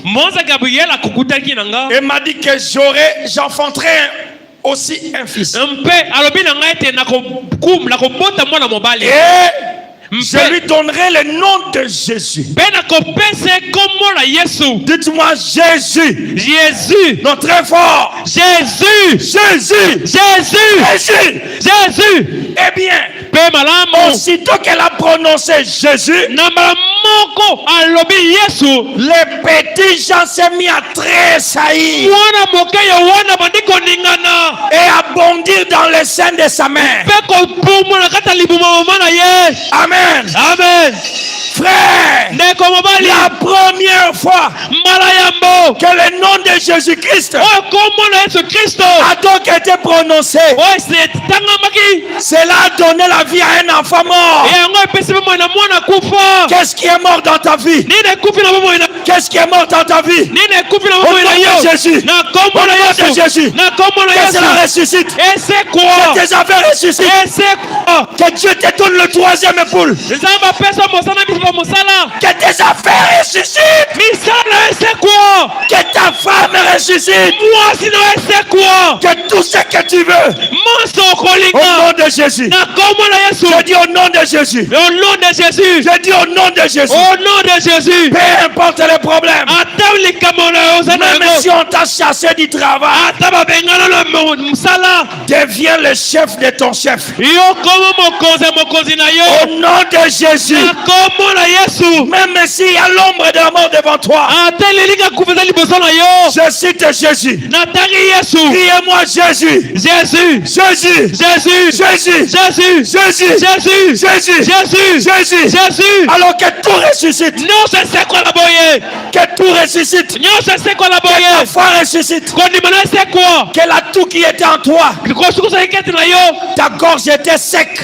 m'a dit que j'enfanterai aussi un fils. Et je lui donnerai le nom de Jésus. Dites-moi Jésus. Jésus. Non, très fort. Jésus. Jésus. Jésus. Jésus. Jésus. Eh bien, aussitôt qu'elle a prononcé Jésus, les petits gens s'est mis à tressaillir et à bondir dans le sein de sa mère. Amen. Amen. Frère, la première fois que le nom de Jésus-Christ a donc été prononcé, cela a donné la vie à un enfant mort. Qu'est-ce qui est mort dans ta vie? Qu'est-ce qui est mort dans ta vie? Au nom de Jésus. Au nom de Jésus. Que cela ressuscite. Que tes affaires ressuscitent. Que Dieu te donne le troisième épaule. Que tes affaires ressuscitent. Que ta femme ressuscite. Que tout ce que tu veux. Au nom de Jésus. Je dis au nom de Jésus. Je dis au nom de Jésus. Peu importe les problèmes. Même si on t'a chassé du travail, deviens le chef de ton chef. Au nom de Jésus. Même s'il y a l'ombre de la mort devant toi, je cite Jésus. Criez-moi Jésus. Jésus. Jésus. Jésus. Jésus. Jésus. Jésus. Jésus. Jésus. Jésus. Jésus. Jésus. Alors que tout ressuscite. Que tout ressuscite. Que ta foi ressuscite. Que la tout qui était en toi, ta gorge était sec.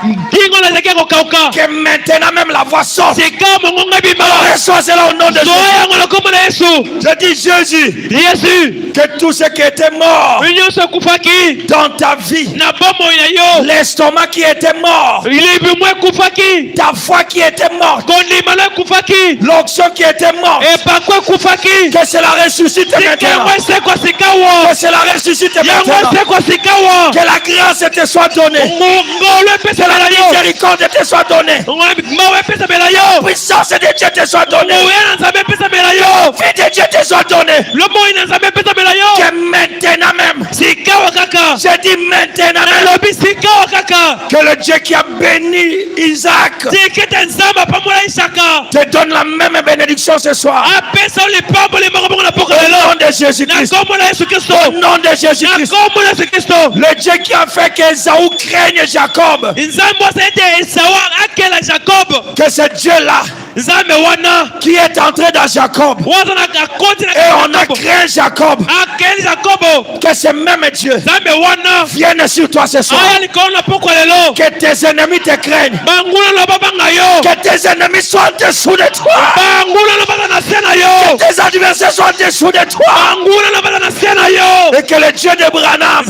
Que maintenant même la voix sort. Reçois cela au nom de Jésus. Je dis Jésus. Que tout ce qui était mort dans ta vie, l'estomac qui était mort, ta foi qui était morte, l'onction qui était morte, que cela ressuscite maintenant. Que cela ressuscite maintenant. Que la grâce te soit donnée. Que la miséricorde te soit donnée. La puissance de Dieu te soit donnée. La vie de Dieu te soit donnée. Que maintenant même, je dis maintenant même, que le Dieu qui a béni Isaac te donne la même bénédiction ce soir. Au nom de Jésus-Christ. Au nom de Jésus-Christ. Le Dieu qui a fait qu'Ésaü craigne Jacob. Que ce Dieu-là qui est entré dans Jacob et on a craint Jacob, que ce même Dieu vienne sur toi ce soir. Que tes ennemis te craignent. Que tes ennemis soient en dessous de toi. Que tes adversaires soient en dessous de toi. Et que le Dieu de Branham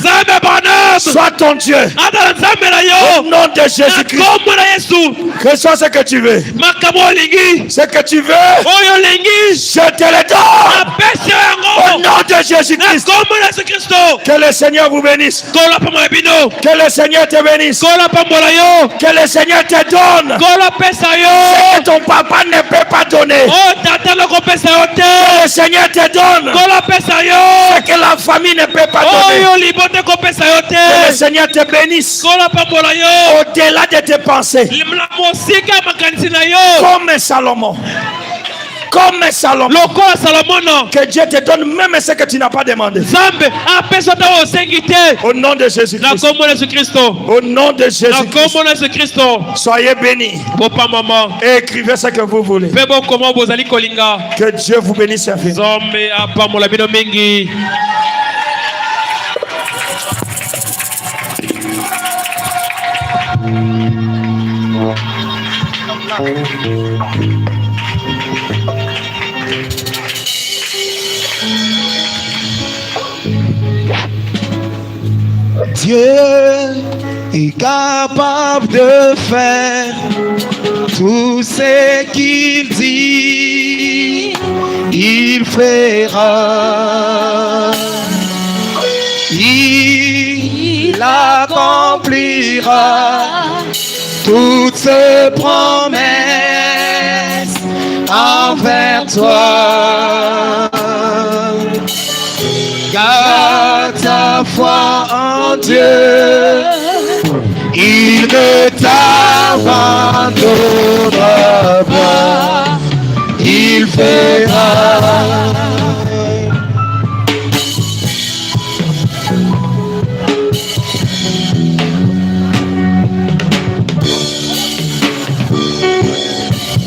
soit ton Dieu. Au nom de Jésus-Christ. Que soit ce que tu veux. Ce que tu veux, je te le donne. Au nom de Jésus-Christ. Que le Seigneur vous bénisse. Que le Seigneur te bénisse. Que le Seigneur te donne ce que ton papa ne peut pas donner. Que le Seigneur te donne ce que la famille ne peut pas donner. Que le Seigneur te bénisse au-delà de tes pensées. Comme Salomon. Comme Salomon. Que Dieu te donne même ce que tu n'as pas demandé. Au nom de Jésus-Christ. Au nom de Jésus-Christ. Soyez bénis. Et écrivez ce que vous voulez. Que Dieu vous bénisse infiniment. Dieu est capable de faire tout ce qu'il dit, il fera. Il accomplira toutes ses promesses envers toi. Garde ta foi en Dieu, il ne t'abandonnera pas, il fera.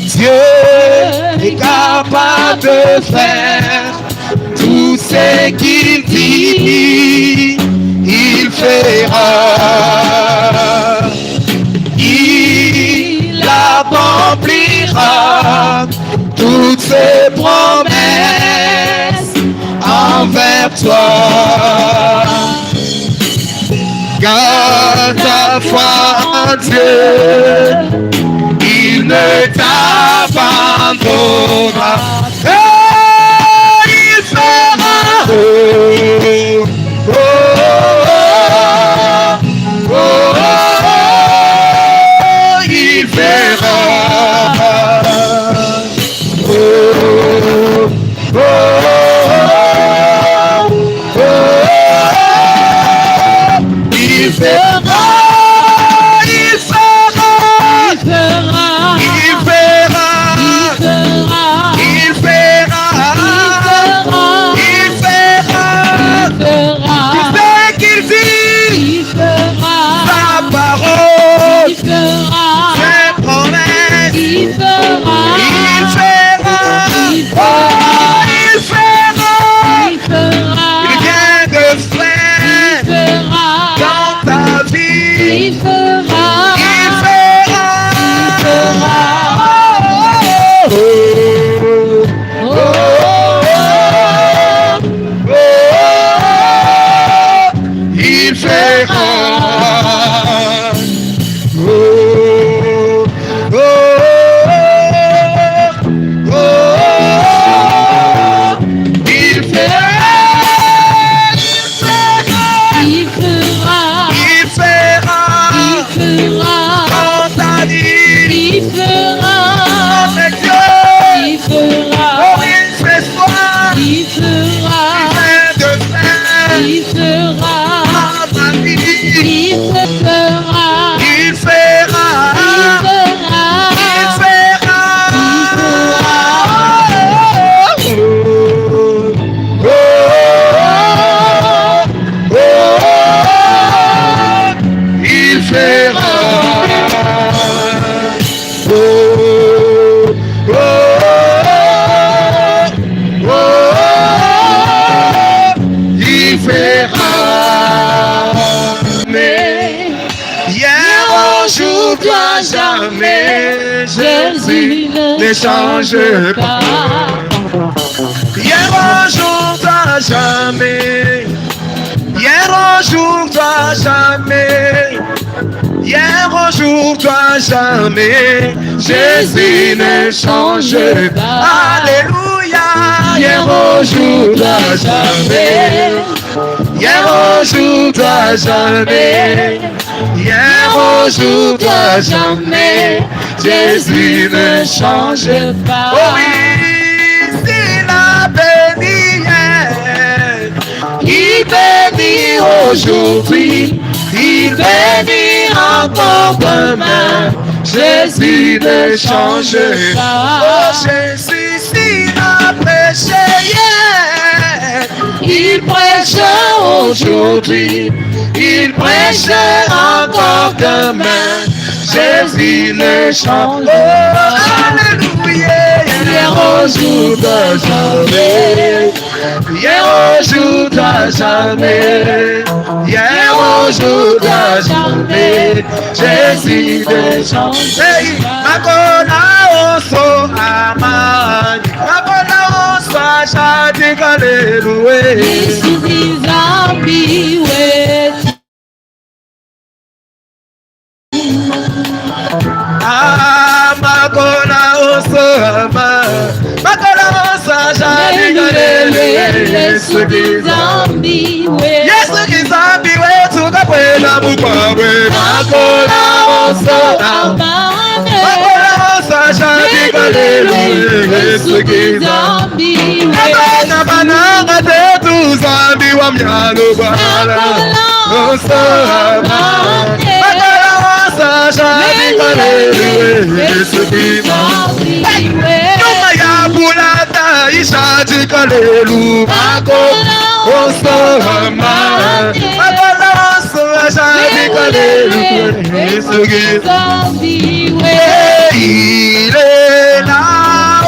Dieu est capable de faire tout ce qu'il dit, il fera. Il accomplira toutes ses promesses envers toi. Garde ta foi en Dieu, il ne t'abandonnera. Il fera. Il fera. Il fera. Jamais Jésus ne change pas. Hier un jour, toi jamais. Hier un jour, toi jamais. Hier, aujourd'hui, jamais, Jésus ne change pas. Alléluia. Hier, aujourd'hui, jamais. Hier, aujourd'hui, jamais. Hier, aujourd'hui, jamais, Jésus ne change pas. Oh oui, s'il a béni hier, il bénit aujourd'hui, il bénit encore demain. Jésus ne change pas. Oh Jésus, s'il a prêché hier, il prêche aujourd'hui, il prêche encore demain. Jésus ne change pas. Alléluia. Hier, aujourd'hui, jamais. Hier, aujourd'hui, jamais. Hier, aujourd'hui, jamais. Jésus ne change pas. Makona oso amani. Makona oso ashati kalelue. Yesu kizambiwe. Makona oso ama. Makona oso ashati kalelue. Yesu kizambiwe. Yesu kizambiwe tukapwela mukwawe. Makona oso ama. Makona oso ashati kalelue. Yesu kizambiwe. Makona bananga tetu zambi wa mnyalo bala. Oso ama. Nyuma ya bulata ishati kalelu mako osama makala oso ashati kalelu esugiza il est là oh,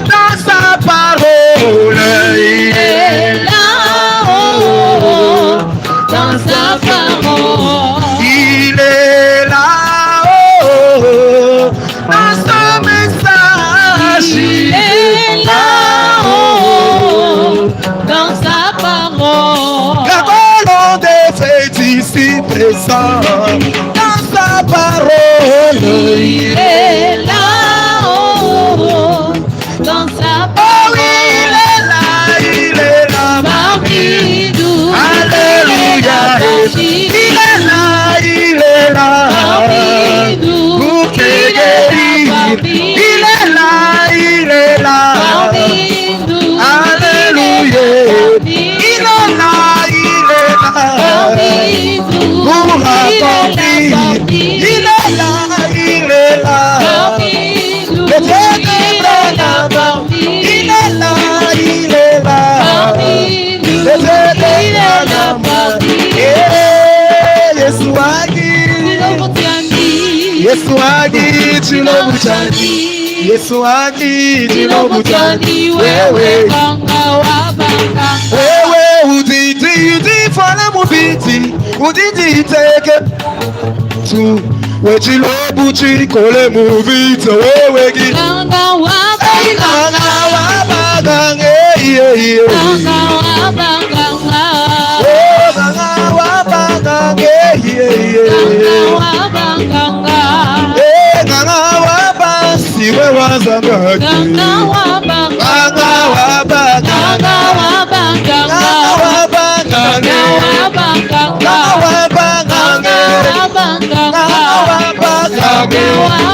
dans sa parole il est là oh, dans sa parole. Il est là, oh, dans son message. Il est là, oh, dans sa parole. La volonté fait ici présent, dans sa parole. Il est là, oh, dans sa parole. Oh, il est là, Parmi nous, Alléluia. Il est là, parmi nous, pour te guérir. Il est là, parmi nous, Alléluia. Il est là, parmi nous, pour accomplir. Il est là, parmi nous, le Dieu de Abraham. Il est là, parmi nous, le Dieu de il est là, Abraham. parmi Yesu agi, Yesu agi, chilobutani. Yesu agi, chilobutani. Wewe udidi fana mubiti, udidi teke tu. We chilobuchi kole mubiti, wewe gi. Nanga wabagange, oh nanga wabagange, nanga wabasi we wazangaki. Nanga wabagange,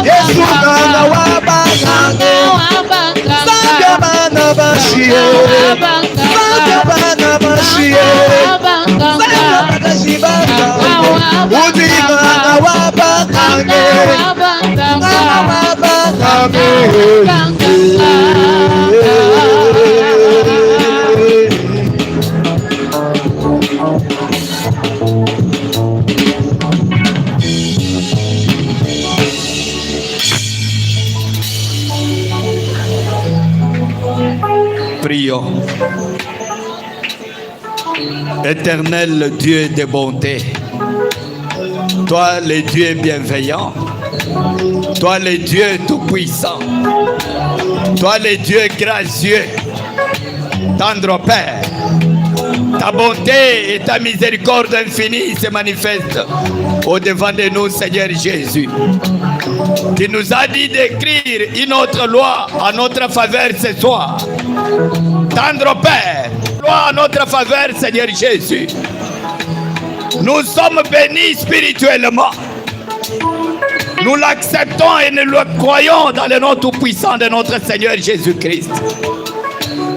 Yesu nanga wabagange. Sanga bana bashie, sanga bana bashie, sanga bana shibanga. Uti nanga wabagange, nanga wabagange. Prions. Éternel Dieu de bonté, toi le Dieu bienveillant, toi le Dieu tout-puissant, toi le Dieu gracieux, Tendre Père, ta bonté et ta miséricorde infinie se manifestent au-devant de nous, Seigneur Jésus. Tu nous as dit d'écrire une autre loi en notre faveur ce soir. Tendre Père, loi en notre faveur, Seigneur Jésus. Nous sommes bénis spirituellement. Nous l'acceptons et nous le croyons dans le nom tout-puissant de notre Seigneur Jésus-Christ.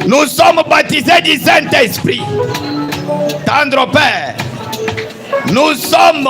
Nous sommes baptisés du Saint-Esprit. Tendre Père, nous sommes